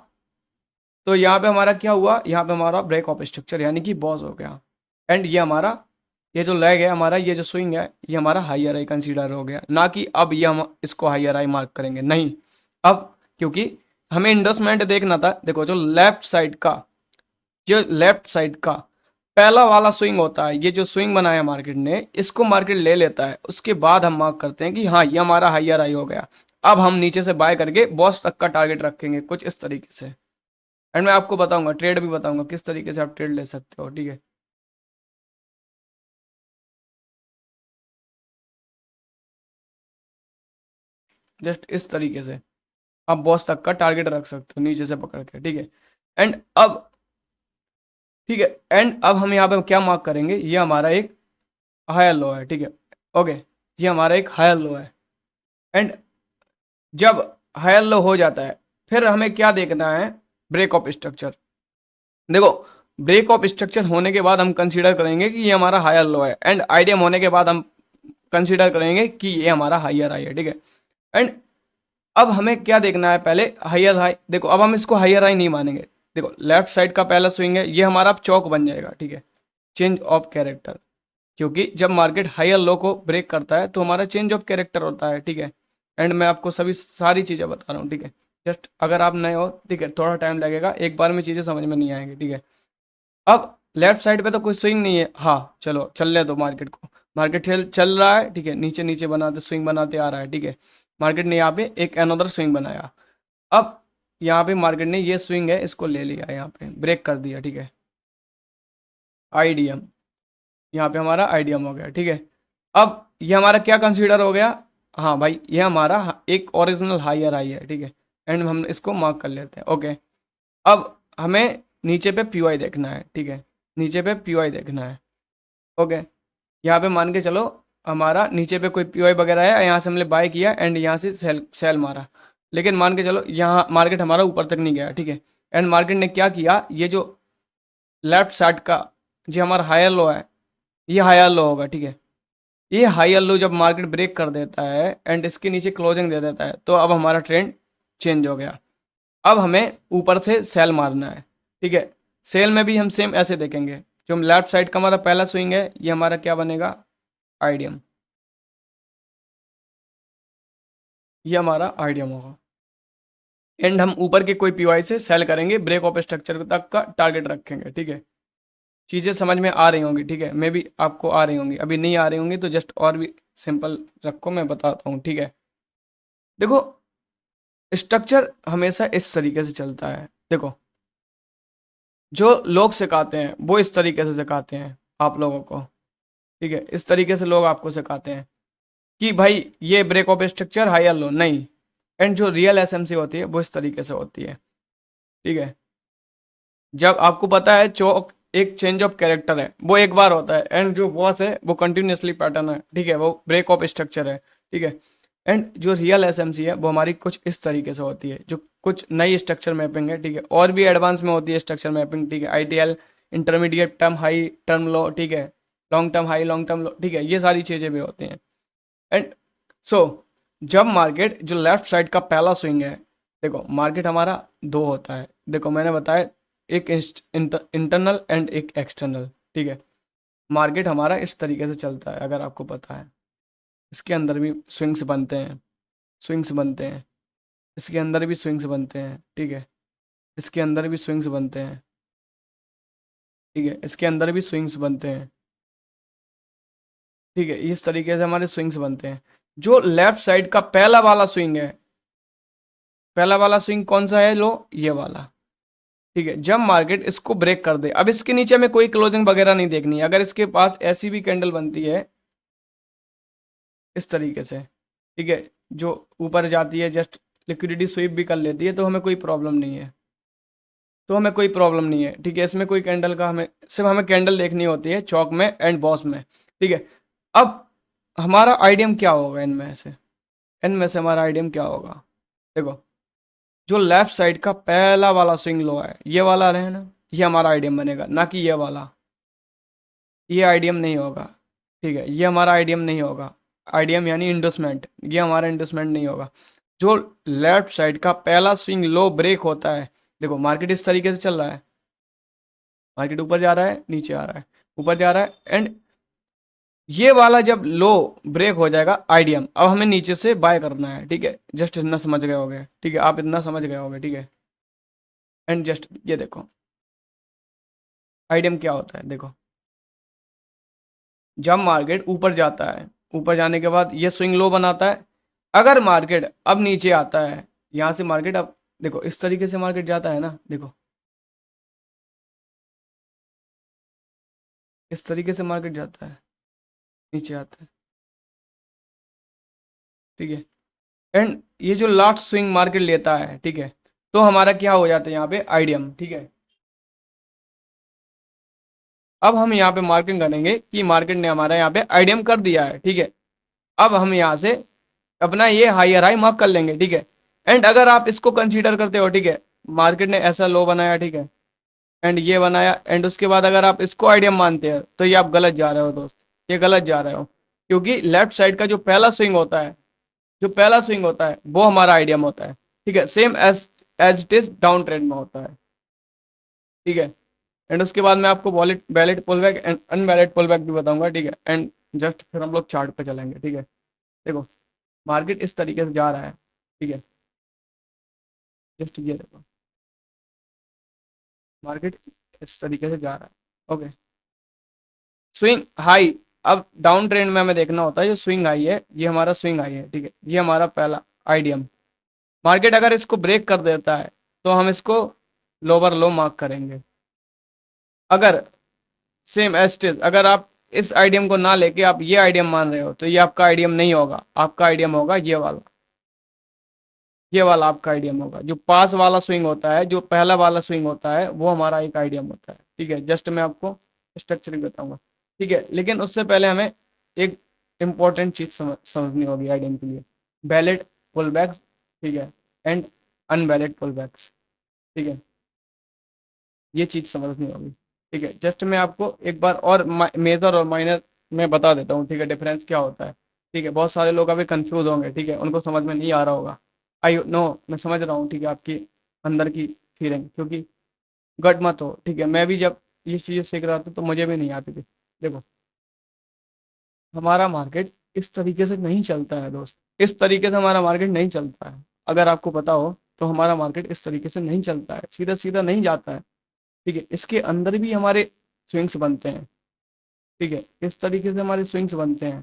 तो यहाँ पे हमारा क्या हुआ, यहाँ पे हमारा ब्रेक ऑफ स्ट्रक्चर यानी कि बॉस हो गया। एंड ये हमारा ये जो लेग है हमारा, ये जो स्विंग है, ये हमारा हायर आई कंसीडर हो गया, ना कि अब ये हम इसको हायर आई मार्क करेंगे, नहीं। अब क्योंकि हमें इंडोसमेंट देखना था, देखो जो लेफ्ट साइड का पहला वाला स्विंग होता है, ये जो स्विंग बनाया मार्केट ने, इसको मार्केट ले लेता है, उसके बाद हम मार्क करते हैं कि हाँ ये हमारा हायर आई हो गया। अब हम नीचे से बाय करके बॉस तक का टारगेट रखेंगे कुछ इस तरीके से। एंड मैं आपको बताऊंगा, ट्रेड भी बताऊंगा किस तरीके से आप ट्रेड ले सकते हो, ठीक है। जस्ट इस तरीके से आप बॉस तक का टारगेट रख सकते हो नीचे से पकड़ के, ठीक है। एंड अब ठीक है, एंड अब हम यहाँ पे क्या मार्क करेंगे, ये हमारा एक हायर लो है, ठीक है। ओके, ये हमारा एक हायर लो है। एंड जब हायर लो हो जाता है फिर हमें क्या देखना है, ब्रेक ऑफ स्ट्रक्चर। देखो, ब्रेक ऑफ स्ट्रक्चर होने के बाद हम कंसीडर करेंगे कि ये हमारा हायर लो है, एंड आईडीएम होने के बाद हम कंसीडर करेंगे कि ये हमारा हायर हाई है, ठीक है। एंड अब हमें क्या देखना है, पहले हायर हाई। देखो अब हम इसको हायर हाई नहीं मानेंगे। देखो लेफ्ट साइड का पहला स्विंग है, ये हमारा अब चौक बन जाएगा, ठीक है, चेंज ऑफ कैरेक्टर। क्योंकि जब मार्केट हायर लो को ब्रेक करता है तो हमारा चेंज ऑफ कैरेक्टर होता है, ठीक है। एंड मैं आपको सभी सारी चीज़ें बता रहा हूँ, ठीक है। जस्ट अगर आप नए हो, ठीक है, थोड़ा टाइम लगेगा, एक बार में चीज़ें समझ में नहीं आएंगी, ठीक है। अब लेफ्ट साइड पे तो कोई स्विंग नहीं है, हाँ चलो चलने दो मार्केट को। मार्केट चल रहा है, ठीक है, नीचे नीचे बनाते स्विंग बनाते आ रहा है, ठीक है। मार्केट ने यहाँ पे एक अनदर स्विंग बनाया। अब यहाँ पे मार्केट ने ये स्विंग है इसको ले लिया, यहाँ पे ब्रेक कर दिया, ठीक है, आईडीएम। यहाँ पे हमारा आईडीएम हो गया, ठीक है। अब ये हमारा क्या कंसीडर हो गया, हाँ भाई ये हमारा एक ओरिजिनल हायर हाई है, ठीक है। एंड हम इसको मार्क कर लेते हैं, ओके। अब हमें नीचे पे पीओआई देखना है, ठीक है, नीचे पे पीओआई देखना है, ओके। यहाँ पे मान के चलो हमारा नीचे पे कोई पीओआई वगैरह है, यहाँ से हमने बाय किया एंड यहाँ से सेल सेल मारा। लेकिन मान के चलो यहाँ मार्केट हमारा ऊपर तक नहीं गया, ठीक है। एंड मार्केट ने क्या किया, ये जो लेफ्ट साइड का जो हमारा हायर लो है, ये हायर लो होगा, ठीक है। ये हायर लो जब मार्केट ब्रेक कर देता है एंड इसके नीचे क्लोजिंग दे देता है तो अब हमारा ट्रेंड चेंज हो गया। अब हमें ऊपर से सेल मारना है, ठीक है। सेल में भी हम सेम ऐसे देखेंगे, जो हम लेफ्ट साइड का हमारा पहला स्विंग है ये हमारा क्या बनेगा, आईडीएम। ये हमारा आईडीएम होगा। एंड हम ऊपर के कोई पीवाई से सेल करेंगे, ब्रेक ऑफ स्ट्रक्चर तक का टारगेट रखेंगे, ठीक है। चीज़ें समझ में आ रही होंगी, ठीक है, मे भी आपको आ रही होंगी, अभी नहीं आ रही होंगी तो जस्ट और भी सिंपल रखो, मैं बताता हूँ, ठीक है। देखो स्ट्रक्चर हमेशा इस तरीके से चलता है। देखो जो लोग सिखाते हैं वो इस तरीके से सिखाते हैं आप लोगों को, ठीक है। इस तरीके से लोग आपको सिखाते हैं कि भाई ये ब्रेक ऑफ स्ट्रक्चर हाई या लो नहीं। एंड जो रियल एसएमसी होती है वो इस तरीके से होती है, ठीक है। जब आपको पता है चौक एक चेंज ऑफ कैरेक्टर है, वो एक बार होता है, एंड जो बॉस है वो कंटिन्यूसली पैटर्न है, ठीक है, वो ब्रेक ऑफ स्ट्रक्चर है, ठीक है। एंड जो रियल एसएमसी है वो हमारी कुछ इस तरीके से होती है, जो कुछ नई स्ट्रक्चर मैपिंग है, ठीक है, और भी एडवांस में होती है स्ट्रक्चर मैपिंग, ठीक है। ITL, intermediate term high term लो, ठीक है, long term high long term लो, ठीक है, ये सारी चीज़ें भी होती हैं। एंड सो जब मार्केट जो लेफ्ट साइड का पहला स्विंग है, देखो मार्केट हमारा दो होता है, देखो मैंने बताया एक इंटरनल एंड एक एक्सटर्नल, ठीक है। मार्केट हमारा इस तरीके से चलता है, अगर आपको पता है। इसके अंदर भी स्विंग्स बनते हैं, स्विंग्स बनते हैं, इसके अंदर भी स्विंग्स बनते हैं, ठीक है, इसके अंदर भी स्विंग्स बनते हैं, ठीक है, इसके अंदर भी स्विंग्स बनते हैं, ठीक है। इस तरीके से हमारे स्विंग्स बनते हैं। जो लेफ्ट साइड का पहला वाला स्विंग है, पहला वाला स्विंग कौन सा है, लो ये वाला, ठीक है। जब मार्केट इसको ब्रेक कर दे, अब इसके नीचे में कोई क्लोजिंग वगैरह नहीं देखनी है। अगर इसके पास ऐसी भी कैंडल बनती है इस तरीके से, ठीक है, जो ऊपर जाती है, जस्ट लिक्विडिटी स्वीप भी कर लेती है, तो हमें कोई प्रॉब्लम नहीं है, तो हमें कोई प्रॉब्लम नहीं है, ठीक है। इसमें कोई कैंडल का हमें सिर्फ हमें कैंडल देखनी होती है चौक में एंड बॉस में, ठीक है। अब हमारा आईडीएम क्या होगा इनमें से, इनमें से हमारा आईडीएम क्या होगा, देखो जो लेफ्ट साइड का पहला वाला स्विंग लो है, ये वाला है ना, ये हमारा आईडीएम बनेगा, ना कि ये वाला। ये आईडीएम नहीं होगा, ठीक है, ये हमारा आईडीएम नहीं होगा। आईडीएम यानी इंडोसमेंट, ये हमारा इंडोसमेंट नहीं होगा। जो लेफ्ट साइड का पहला स्विंग लो ब्रेक होता है, देखो मार्केट इस तरीके से चल रहा है, मार्केट ऊपर जा रहा है नीचे आ रहा है, ऊपर जा रहा है, एंड ये वाला जब लो ब्रेक हो जाएगा आईडीएम, अब हमें नीचे से बाय करना है, ठीक है। जस्ट इतना समझ गए होगे, ठीक है, आप इतना समझ गए होगे, ठीक है। एंड जस्ट ये देखो आईडीएम क्या होता है, देखो जब मार्केट ऊपर जाता है, ऊपर जाने के बाद ये स्विंग लो बनाता है। अगर मार्केट अब नीचे आता है, यहाँ से मार्केट अब देखो इस तरीके से मार्केट जाता है ना, देखो इस तरीके से मार्केट जाता है, नीचे आता है, ठीक है। एंड ये जो लास्ट स्विंग मार्केट लेता है, ठीक है, तो हमारा क्या हो जाता है यहाँ पे आईडीएम, ठीक है। अब हम यहाँ पे मार्किंग करेंगे कि मार्केट ने हमारा यहाँ पे आईडीएम कर दिया है, ठीक है। अब हम यहाँ से अपना ये हायर हाई मार्क कर लेंगे, ठीक है। एंड अगर आप इसको कंसीडर करते हो, ठीक है, मार्केट ने ऐसा लो बनाया, ठीक है, एंड ये बनाया, एंड उसके बाद अगर आप इसको आईडीएम मानते हो तो ये आप गलत जा रहे हो दोस्त, ये गलत जा रहे हो। क्योंकि लेफ्ट साइड का जो पहला स्विंग होता है, जो पहला स्विंग होता है वो हमारा आईडीएम होता है, ठीक है, same as as it is down trend में होता है, ठीक है। एंड उसके बाद मैं आपको वॉलेट valid pull back and invalid pull back भी बताऊंगा, ठीक है। एंड जस्ट फिर हम लोग चार्ट पे चलेंगे, ठीक है। देखो मार्केट इस तरीके से जा रहा है, ठीक है, जस्ट ये देखो मार्केट इस तरीके से जा रहा है, ओके। स्विंग हाई, अब डाउन ट्रेंड में हमें देखना होता है जो स्विंग हाई है, ये हमारा स्विंग हाई है, ठीक है, ये हमारा पहला आईडीएम। मार्केट अगर इसको ब्रेक कर देता है तो हम इसको लोअर लो मार्क करेंगे। अगर सेम एस्टेज, अगर आप इस आईडीएम को ना लेके आप ये आईडीएम मान रहे हो तो ये आपका आईडीएम नहीं होगा, आपका आईडीएम होगा ये वाला, ये वाला आपका आईडीएम होगा। जो पास वाला स्विंग होता है, जो पहला वाला स्विंग होता है, वो हमारा एक आईडीएम होता है, ठीक है। जस्ट मैं आपको स्ट्रक्चरिंग बताऊंगा, ठीक है, लेकिन उससे पहले हमें एक इंपॉर्टेंट चीज समझनी होगी आईडीएम के लिए, वैलिड पुल बैक्स, ठीक है, एंड अनवैलिड पुल बैक्स, ठीक है, ये चीज समझनी होगी, ठीक है। जस्ट मैं आपको एक बार और मेजर और माइनर में बता देता हूँ, ठीक है, डिफरेंस क्या होता है, ठीक है। बहुत सारे लोग अभी कंफ्यूज होंगे, ठीक है, उनको समझ में नहीं आ रहा होगा। आई नो, मैं समझ रहा हूँ, ठीक है, आपकी अंदर की फीलिंग, क्योंकि गट मत हो, ठीक है। मैं भी जब ये चीज़ें सीख रहा था तो मुझे भी नहीं आती थी। देखो हमारा मार्केट इस तरीके से नहीं चलता है दोस्त, इस तरीके से हमारा मार्केट नहीं चलता है। अगर आपको पता हो तो हमारा मार्केट इस तरीके से नहीं चलता है, सीधा सीधा नहीं जाता है, ठीक है। इसके अंदर भी हमारे स्विंग्स बनते हैं, ठीक है, इस तरीके से हमारे स्विंग्स बनते हैं,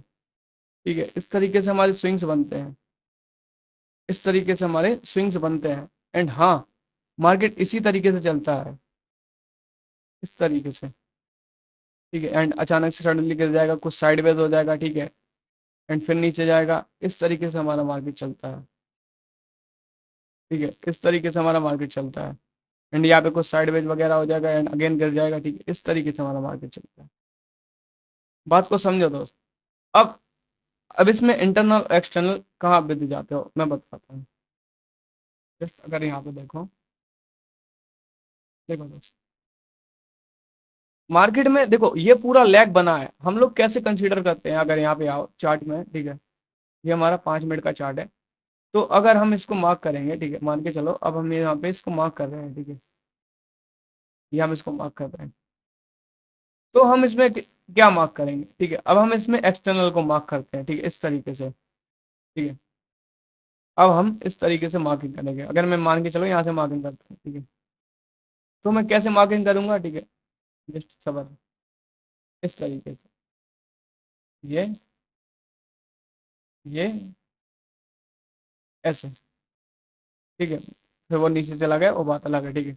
ठीक है, इस तरीके से हमारे स्विंग्स बनते हैं, इस तरीके से हमारे स्विंग्स बनते हैं। एंड हाँ, मार्केट इसी तरीके से चलता है, इस तरीके से, ठीक है। एंड अचानक से सडनली गिर जाएगा, कुछ साइडवेज हो जाएगा, ठीक है, एंड फिर नीचे जाएगा, इस तरीके से हमारा मार्केट चलता है, ठीक है, इस तरीके से हमारा मार्केट चलता है। एंड यहाँ पे कुछ साइडवेज वगैरह हो जाएगा एंड अगेन गिर जाएगा, ठीक है, इस तरीके से हमारा मार्केट चलता है। बात को समझो दोस्त। अब अब इसमें इंटरनल एक्सटर्नल कहाँ वृद्धि जाते हो मैं बताता हूँ। जस्ट अगर यहाँ पे देखो, देखो दोस्त, मार्केट में देखो ये पूरा लैग बना है, हम लोग कैसे कंसीडर करते हैं, अगर यहाँ पे आओ चार्ट में, ठीक है, ये हमारा 5 मिनट का चार्ट है। तो अगर हम इसको मार्क करेंगे, ठीक है, मान के चलो अब हम यहाँ पे इसको मार्क कर रहे हैं, ठीक है, ये हम इसको मार्क कर रहे हैं, तो हम इसमें क्या मार्क करेंगे, ठीक है। अब हम इसमें एक्सटर्नल को मार्क करते हैं, ठीक है, इस तरीके से, ठीक है। अब हम इस तरीके से मार्किंग करेंगे, अगर मैं मान के चलो यहाँ से मार्किंग करता हूँ, ठीक है, तो मैं कैसे मार्किंग करूंगा, ठीक है, जस्ट सबर, इस तरीके से, ये ऐसे, ठीक है, फिर वो नीचे चला गया, वो बात अलग है, ठीक है।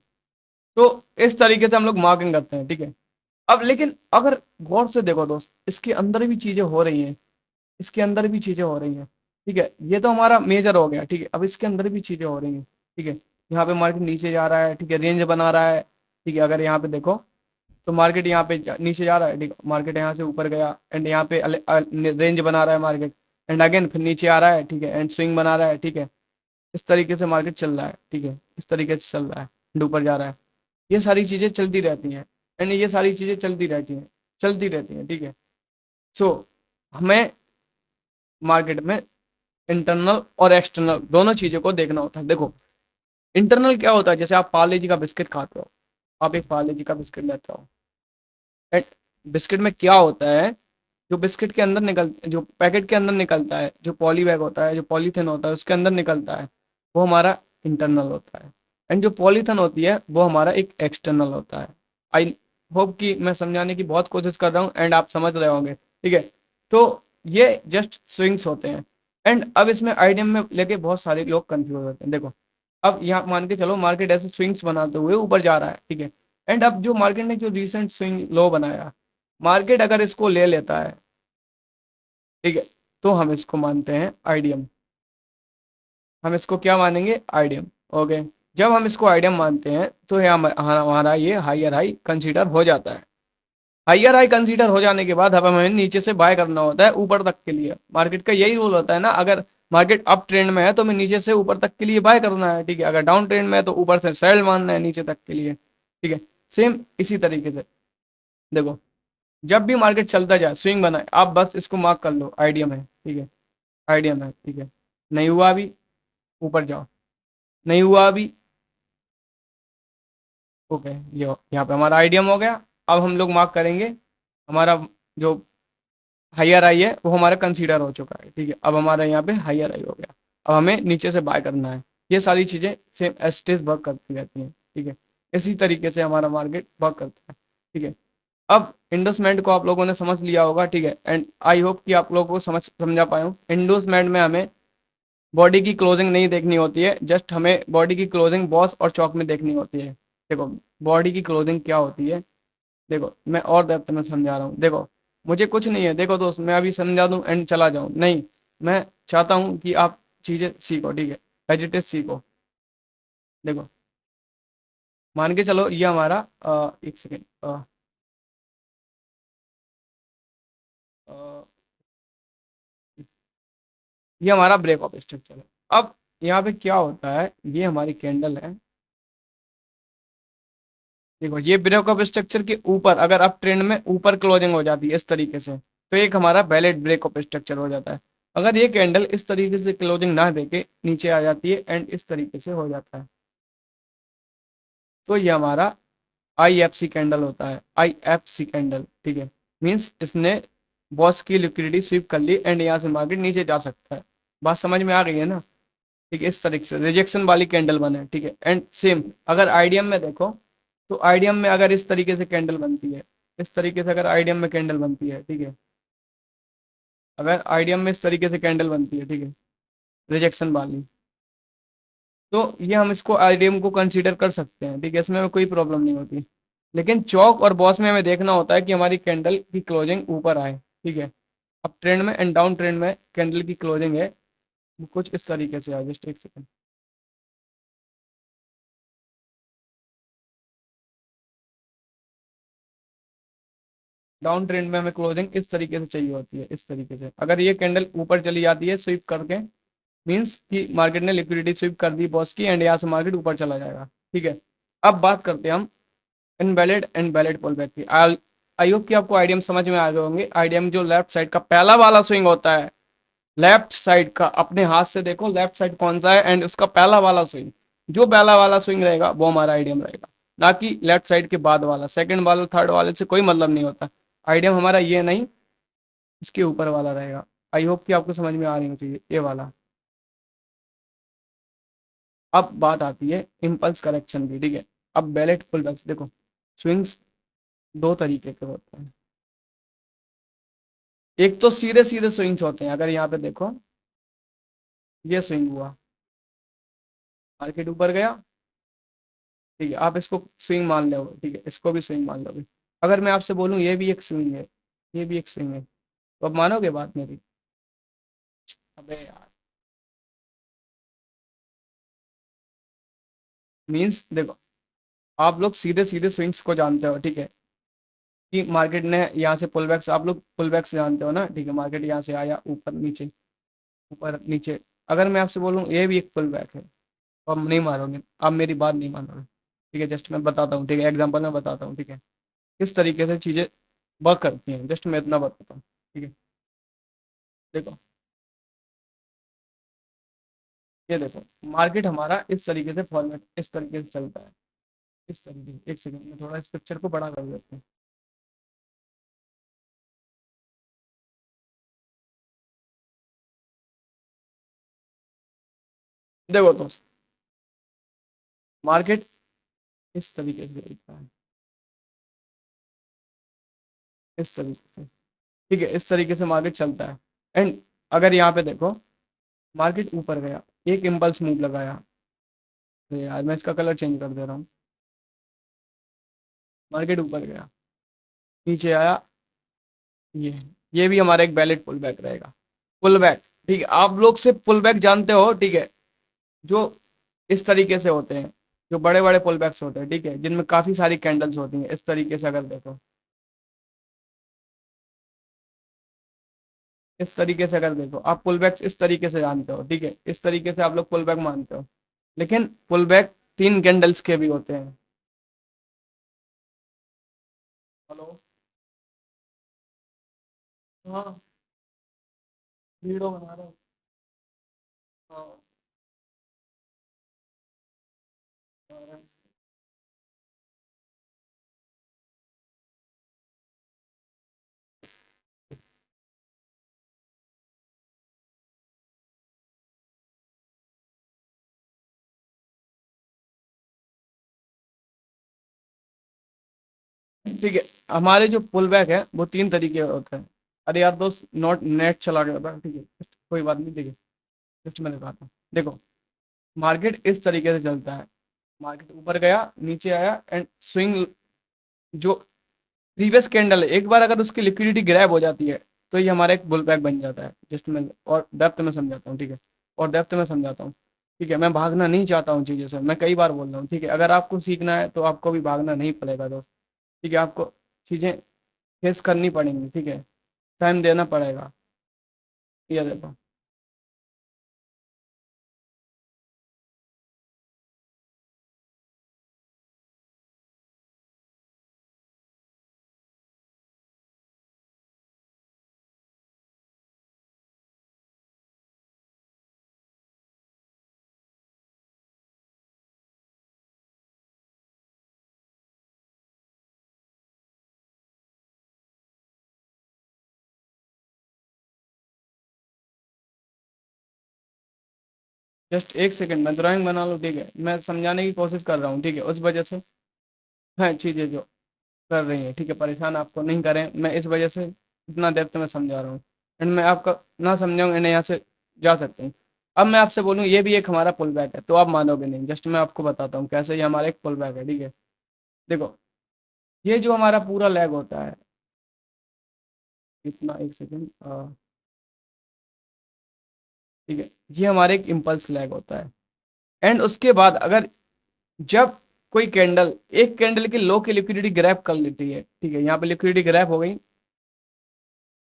तो इस तरीके से हम लोग मार्किंग करते हैं, ठीक है। अब लेकिन अगर गौर से देखो दोस्त, इसके अंदर भी चीजें हो रही हैं, इसके अंदर भी चीजें हो रही हैं, ठीक है, ये तो हमारा मेजर हो गया, ठीक है। अब इसके अंदर भी चीजें हो रही हैं, ठीक है। यहाँ पे मार्केट नीचे जा रहा है, ठीक है, रेंज बना रहा है, ठीक है। अगर यहाँ पे देखो तो मार्केट यहाँ पे नीचे जा रहा है, ठीक है, मार्केट यहाँ से ऊपर गया एंड यहाँ पे रेंज बना रहा है मार्केट, एंड अगेन फिर नीचे आ रहा है, ठीक है, एंड स्विंग बना रहा है, ठीक है। इस तरीके से मार्केट चल रहा है, ठीक है, इस तरीके से चल रहा है, एंड ऊपर जा रहा है। ये सारी चीजें चलती रहती हैं, एंड ये सारी चीजें चलती रहती हैं, चलती रहती हैं, ठीक है। सो हमें मार्केट में इंटरनल और एक्सटर्नल दोनों चीजों को देखना होता है। देखो इंटरनल क्या होता है, जैसे आप पार्ले जी का बिस्किट खाते हो, आप एक पार्ले जी का बिस्किट लेते हो, एंड बिस्किट में क्या होता है, जो बिस्किट के अंदर निकल, जो पैकेट के अंदर निकलता है, जो पॉली बैग होता है, जो पॉलीथिन होता है उसके अंदर निकलता है, वो हमारा इंटरनल होता है। एंड जो पॉलीथिन होती है वो हमारा एक एक्सटर्नल होता है। आई होप कि मैं समझाने की बहुत कोशिश कर रहा हूँ एंड आप समझ रहे होंगे, ठीक है। तो ये जस्ट स्विंग्स होते हैं। एंड अब इसमें आईडीएम में लेके बहुत सारे लोग कंफ्यूज होते हैं। देखो अब यहाँ मान के चलो मार्केट ऐसे स्विंग्स बनाते हुए ऊपर जा रहा है, ठीक है। एंड अब जो मार्केट ने जो रिसेंट स्विंग लो बनाया, मार्केट अगर इसको ले लेता है, ठीक है, तो हम इसको मानते हैं आईडीएम, हम इसको क्या मानेंगे, आईडीएम। ओके, जब हम इसको आईडीएम मानते हैं तो ये हमारा ये हाइयर हाई कंसीडर हो जाता है। हाइयर हाई कंसीडर हो जाने के बाद अब हमें नीचे से बाय करना होता है ऊपर तक के लिए। मार्केट का यही रूल होता है ना, अगर मार्केट अप ट्रेंड में है तो हमें नीचे से ऊपर तक के लिए बाय करना है, ठीक है। अगर डाउन ट्रेंड में है तो ऊपर से सेल मानना है नीचे तक के लिए, ठीक है। सेम इसी तरीके से देखो, जब भी मार्केट चलता जाए स्विंग बनाए, आप बस इसको मार्क कर लो, आइडियम है, ठीक है, आइडियम है, ठीक है। नहीं हुआ अभी, ऊपर जाओ, नहीं हुआ अभी, ओके, ये यहाँ पे हमारा आइडियम हो गया। अब हम लोग मार्क करेंगे, हमारा जो हायर आई है वो हमारा कंसीडर हो चुका है, ठीक है। अब हमारा यहाँ पे हायर आई हो गया, अब हमें नीचे से बाय करना है। ये सारी चीजें सेम एस्टेज वर्क करती रहती हैं, ठीक है। इसी तरीके से हमारा मार्केट वर्क करता है, ठीक है। अब इंडोसमेंट को आप लोगों ने समझ लिया होगा, ठीक है, एंड आई होप कि आप लोगों को समझा पाया हूँ। इंडोसमेंट में हमें बॉडी की क्लोजिंग नहीं देखनी होती है, जस्ट हमें बॉडी की क्लोजिंग बॉस और चौक में देखनी होती है। देखो, बॉडी की क्लोजिंग क्या होती है, देखो मैं और डेप्थ में समझा रहा हूँ। देखो, मुझे कुछ नहीं है, देखो दोस्त, मैं अभी समझा दूं एंड चला जाऊं, नहीं, मैं चाहता हूँ कि आप चीजें सीखो, ठीक है, एजिटेट सीखो। देखो, मान के चलो ये हमारा एक सेकेंड, ये हमारा ब्रेक ऑफ स्ट्रक्चर है। अब यहाँ पे क्या होता है, ये हमारी कैंडल है, देखो ये ब्रेक ऑफ स्ट्रक्चर के ऊपर अगर अप ट्रेंड में ऊपर क्लोजिंग हो जाती है इस तरीके से, तो एक हमारा वैलिड ब्रेक ऑफ स्ट्रक्चर हो जाता है। अगर ये कैंडल इस तरीके से क्लोजिंग ना देके नीचे आ जाती है एंड इस तरीके से हो जाता है, तो ये हमारा IFC कैंडल होता है, IFC कैंडल, ठीक है। मीन्स इसने बॉस की लिक्विडिटी स्वीप कर ली एंड यहाँ से मार्केट नीचे जा सकता है। बात समझ में आ गई है ना, ठीक है। इस तरीके से रिजेक्शन वाली कैंडल बने, ठीक है। एंड सेम अगर आईडीएम में देखो, तो आईडीएम में अगर इस तरीके से कैंडल बनती है, इस तरीके से अगर आईडीएम में कैंडल बनती है, ठीक है, अगर आईडीएम में इस तरीके से कैंडल बनती है, ठीक है, रिजेक्शन वाली, तो ये हम इसको आईडीएम को कंसीडर कर सकते हैं, ठीक है, इसमें हमें कोई प्रॉब्लम नहीं होती। लेकिन चौक और बॉस में हमें देखना होता है कि हमारी कैंडल की क्लोजिंग ऊपर आए, ठीक है। अब ट्रेंड में एंड डाउन ट्रेंड में कैंडल की क्लोजिंग है वो कुछ इस तरीके से आए, जस्ट एक सेकंड। डाउन ट्रेंड में हमें क्लोजिंग इस तरीके से चाहिए होती है, इस तरीके से। अगर ये कैंडल ऊपर चली जाती है स्वीप करके, मीन्स कि मार्केट ने लिक्विडिटी स्वीप कर दी बॉस की एंड यहाँ से मार्केट ऊपर चला जाएगा, ठीक है। अब बात करते हैं हम invalid and valid pull back की। आई होप कि आपको आईडीएम समझ में आ गए होंगे। आईडीएम जो लेफ्ट साइड का पहला वाला स्विंग होता है, लेफ्ट साइड का, अपने हाथ से देखो लेफ्ट साइड कौन सा है एंड उसका पहला वाला स्विंग, जो पहला वाला स्विंग रहेगा वो हमारा आईडीएम रहेगा, ना कि लेफ्ट साइड के बाद वाला। सेकंड वाला थर्ड वाले से कोई मतलब नहीं होता। आईडीएम हमारा ये नहीं, इसके ऊपर वाला रहेगा। आई होप कि आपको समझ में आ रही हो चाहिए ये वाला। अब बात आती है इम्पल्स करेक्शन की, ठीक है। अब बेलेट पुल बैक्स देखो, स्विंग्स दो तरीके के होते हैं। एक तो सीधे सीधे स्विंग्स होते हैं, अगर यहाँ पे देखो ये स्विंग हुआ, मार्केट ऊपर गया, ठीक है, आप इसको स्विंग मान लो, ठीक है, इसको भी स्विंग मान लोगे। अगर मैं आपसे बोलूँ ये भी एक स्विंग है, ये भी एक स्विंग है, तो अब मानोगे बात मेरी? अबे यार, मीन्स देखो, आप लोग सीधे सीधे स्विंग्स को जानते हो, ठीक है, कि मार्केट ने यहाँ से पुल बैक्स, आप लोग पुल बैक्स जानते हो ना, ठीक है। मार्केट यहाँ से आया ऊपर नीचे, ऊपर नीचे। अगर मैं आपसे बोलूँ ये भी एक पुल बैक है, तो आप नहीं मारोगे, आप मेरी बात नहीं मानोगे, ठीक है। जस्ट मैं बताता हूँ, ठीक है, एग्जाम्पल में बताता हूँ, ठीक है, किस तरीके से चीज़ें वर्क करती हैं, जस्ट मैं इतना बताता हूँ, ठीक है। देखो, ये देखो, मार्केट हमारा इस तरीके से फॉर्मेट इस तरीके से चलता है, इस तरीके से। एक सेकंड में थोड़ा इस पिक्चर को बड़ा कर देते हैं। देखो तो मार्केट इस तरीके से चलता है, इस तरीके से, ठीक है, इस तरीके से मार्केट चलता है। एंड अगर यहाँ पे देखो, मार्केट ऊपर गया, एक इम्पल्स मूव लगाया, अरे यार मैं इसका कलर चेंज कर दे रहा हूँ, मार्केट ऊपर गया, नीचे आया, ये ये भी हमारा एक वैलिड पुल बैक रहेगा। पुल बैक, ठीक है, आप लोग से पुल बैक जानते हो, ठीक है। जो इस तरीके से होते हैं, जो बड़े बड़े पुल बैक्स होते हैं, ठीक है, जिनमें काफी सारी कैंडल्स होती हैं, इस तरीके से अगर देखो, इस तरीके से अगर देखो, आप पुल बैक्स इस तरीके से जानते हो, ठीक है, इस तरीके से आप लोग पुल बैक मानते हो, लेकिन पुल बैक 3 कैंडल्स के भी होते हैं। हेलो। हाँ, वीडियो बना रहा हूँ। हाँ, हाँ। ठीक है, हमारे जो पुल बैक है वो 3 तरीके के होते हैं। अरे यार दोस्त, नोट नेट चला गया था, ठीक है, कोई बात नहीं, ठीक है, जस्ट मैंने कहा था, देखो, मार्केट इस तरीके से चलता है, मार्केट ऊपर गया, नीचे आया एंड स्विंग, जो प्रीवियस कैंडल है, एक बार अगर उसकी लिक्विडिटी ग्रैब हो जाती है तो ये हमारा एक बुल बैक बन जाता है। जस्ट मैं और डेप्थ में समझाता हूँ, ठीक है, और डेप्थ में समझाता हूँ, ठीक है, मैं भागना नहीं चाहता हूँ चीज़ों से, मैं कई बार बोल रहा हूँ, ठीक है, अगर आपको सीखना है तो आपको भी भागना नहीं पड़ेगा दोस्त, ठीक है, आपको चीज़ें फेस करनी पड़ेंगी, ठीक है, टाइम देना पड़ेगा। ये देखो, जस्ट एक सेकंड, मैं ड्राइंग बना लूँ, ठीक है, मैं समझाने की कोशिश कर रहा हूँ, ठीक है, उस वजह से है चीज़ें जो कर रही हैं, ठीक है, परेशान आपको नहीं करें, मैं इस वजह से इतना डेप्थ में समझा रहा हूँ, एंड मैं आपका ना समझाऊँ एंड यहाँ से जा सकते हैं। अब मैं आपसे बोलूँ ये भी एक हमारा पुल बैक है, तो आप मानोगे नहीं, जस्ट मैं आपको बताता हूँ कैसे ये हमारा एक पुल बैक है, ठीक है, देखो, ये जो हमारा पूरा लैग होता है, इतना एक सेकेंड, ठीक है, ये हमारे एक इम्पल्स लैग होता है, एंड उसके बाद अगर जब कोई कैंडल, एक कैंडल की लो की लिक्विडिटी ग्रैब कर लेती है, ठीक है, यहाँ पे लिक्विडिटी ग्रैब हो गई,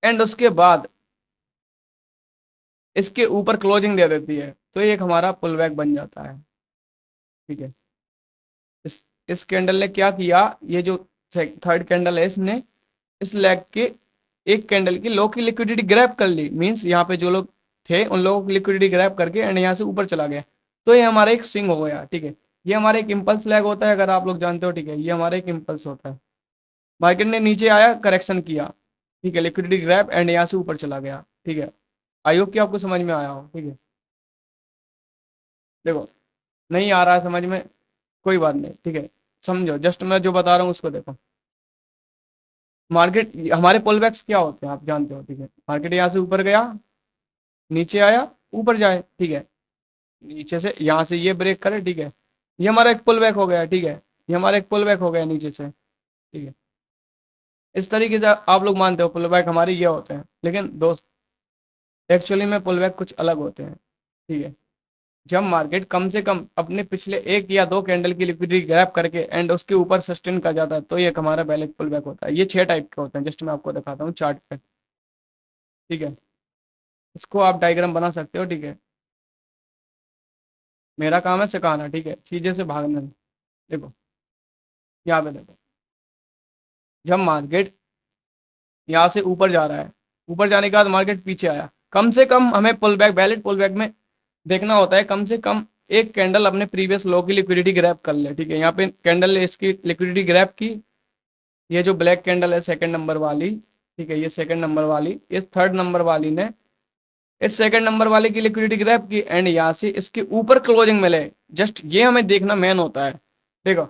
एंड उसके बाद इसके ऊपर क्लोजिंग दे देती है, तो ये एक हमारा पुल बैक बन जाता है, ठीक है, इस कैंडल ने क्या किया, ये जो थर्ड कैंडल है, इसने इस लेग के एक कैंडल की लो की लिक्विडिटी ग्रैब कर ली, मींस यहाँ पे जो लोग थे उन लोगों की लिक्विडिटी ग्रैब करके एंड यहाँ से ऊपर चला गया, तो ये हमारा एक स्विंग हो गया, ठीक है, ये हमारा एक इम्पल्स लैग होता है, अगर आप लोग जानते हो, ठीक है, ये हमारा एक इम्पल्स होता है, मार्केट ने नीचे आया, करेक्शन किया, ठीक है, लिक्विडिटी ग्रैब एंड यहाँ से ऊपर चला गया, ठीक है, आई होप कि आपको समझ में आया हो, ठीक है, देखो, नहीं आ रहा है समझ में, कोई बात नहीं, ठीक है, समझो, जस्ट मैं जो बता रहा हूँ उसको देखो, मार्केट, हमारे पुल बैक्स क्या होते हैं आप जानते हो, ठीक है, मार्केट यहाँ से ऊपर गया, नीचे आया, ऊपर जाए, ठीक है, नीचे से यहाँ से ये ब्रेक करे, ठीक है, ये हमारा एक पुल बैक हो गया, ठीक है, ये हमारा एक पुल बैक हो गया नीचे से, ठीक है, इस तरीके से आप लोग मानते हो पुल बैक हमारे ये होते हैं, लेकिन दोस्त एक्चुअली में पुल बैक कुछ अलग होते हैं, ठीक है, जब मार्केट कम से कम अपने पिछले एक या दो कैंडल की लिक्विडिटी ग्रैब करके एंड उसके ऊपर सस्टेन कर जाता है, तो ये एक हमारा वैलिड पुल बैक होता है। ये 6 टाइप के होते हैं, जस्ट मैं आपको दिखाता हूँ चार्ट पे, ठीक है, इसको आप डायग्राम बना सकते हो, ठीक है, मेरा काम है सिखाना, ठीक है, चीजें से भागना नहीं। देखो, यहाँ पे देखो, जब मार्केट यहाँ से ऊपर जा रहा है, ऊपर जाने के बाद मार्केट पीछे आया, कम से कम हमें pull back, valid pull back में देखना होता है कम से कम एक कैंडल अपने प्रीवियस लो की लिक्विडिटी ग्रैब कर ले, ठीक है, यहाँ पे कैंडल ने इसकी लिक्विडिटी ग्रैब की, ये जो ब्लैक कैंडल है सेकंड नंबर वाली, ठीक है, ये सेकंड नंबर वाली, इस थर्ड नंबर वाली ने इस सेकंड नंबर वाले की लिक्विडिटी ग्रैब की एंड यहाँ से इसके ऊपर क्लोजिंग मिले, जस्ट ये हमें देखना मेन होता है। देखो,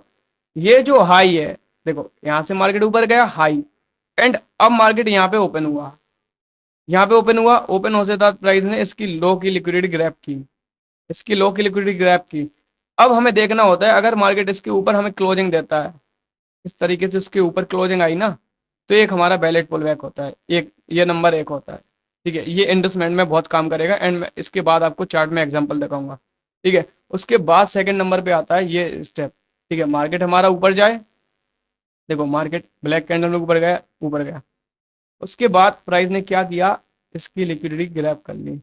ये जो हाई है, देखो यहाँ से मार्केट ऊपर गया हाई, एंड अब मार्केट यहाँ पे ओपन हुआ, यहाँ पे ओपन हुआ, ओपन होते साथ प्राइस ने इसकी लो की लिक्विडिटी ग्रैब की, इसकी लो की लिक्विडिटी ग्रैब की। अब हमें देखना होता है अगर मार्केट इसके ऊपर हमें क्लोजिंग देता है, इस तरीके से उसके ऊपर क्लोजिंग आई ना, तो एक हमारा वैलिड पुल बैक होता है, एक ये नंबर एक होता है, ठीक है, ये इन्वेस्टमेंट में बहुत काम करेगा एंड मैं इसके बाद आपको चार्ट में एग्जांपल दिखाऊंगा। ठीक है। उसके बाद सेकंड नंबर पे आता है ये स्टेप। ठीक है, मार्केट हमारा ऊपर जाए, देखो मार्केट ब्लैक कैंडल में ऊपर गया, ऊपर गया। उसके बाद प्राइस ने क्या किया, इसकी लिक्विडिटी ग्रैब कर ली,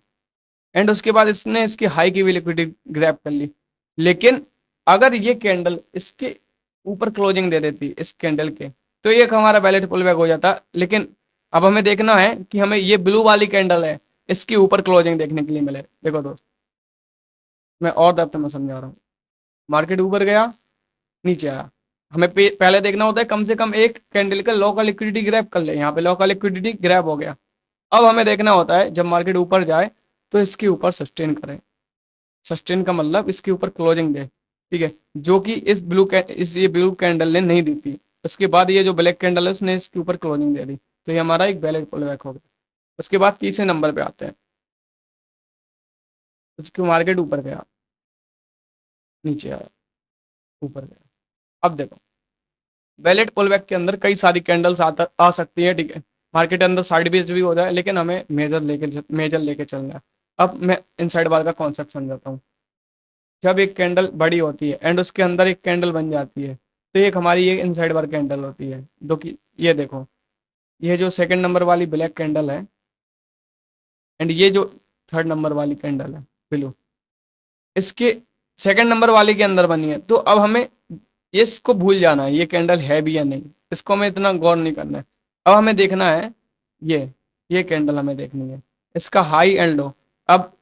एंड उसके बाद इसने इसकी हाई की भी लिक्विडिटी ग्रैब कर ली। लेकिन अगर ये कैंडल इसके ऊपर क्लोजिंग दे देती इस कैंडल के, तो ये हमारा वैलिड पुल बैक हो जाता। लेकिन अब हमें देखना है कि हमें ये ब्लू वाली कैंडल है, इसके ऊपर क्लोजिंग देखने के लिए मिले। देखो दोस्त, मैं और डेप्थ में समझा रहा हूँ। मार्केट ऊपर गया, नीचे आया, हमें पहले देखना होता है कम से कम एक कैंडल का लो का लिक्विडिटी ग्रैब कर ले। यहाँ पे लो का लिक्विडिटी ग्रैब हो गया। अब हमें देखना होता है जब मार्केट ऊपर जाए तो इसके ऊपर सस्टेन करें। सस्टेन का मतलब इसके ऊपर क्लोजिंग दे, ठीक है, जो कि इस ये ब्लू कैंडल ने नहीं दी थी। उसके बाद ये जो ब्लैक कैंडल है उसने इसके ऊपर क्लोजिंग दे दी, तो ये हमारा एक वैलिड पुल बैक हो गया। उसके बाद तीसरे नंबर पे आते हैं। उसके मार्केट ऊपर गया, नीचे आया, ऊपर गया। अब देखो, वैलिड पुल बैक के अंदर कई सारी कैंडल्स आ सकती है, ठीक है। मार्केट अंदर साइड बेस्ड भी हो जाए, लेकिन हमें मेजर लेके चलना है। अब मैं इनसाइड बार का कॉन्सेप्ट समझाता हूँ। जब एक कैंडल बड़ी होती है एंड उसके अंदर एक कैंडल बन जाती है, तो एक हमारी ये इनसाइड बार कैंडल होती है, जो कि ये देखो, ये जो सेकंड नंबर वाली ब्लैक कैंडल है, एंड ये जो थर्ड नंबर वाली कैंडल है ब्लू, इसके सेकंड नंबर वाले के अंदर बनी है। तो अब हमें इसको भूल जाना है, ये कैंडल है भी या नहीं, इसको हमें इतना गौर नहीं करना है। अब हमें देखना है ये कैंडल हमें देखनी है, इसका हाई एंड लो। अब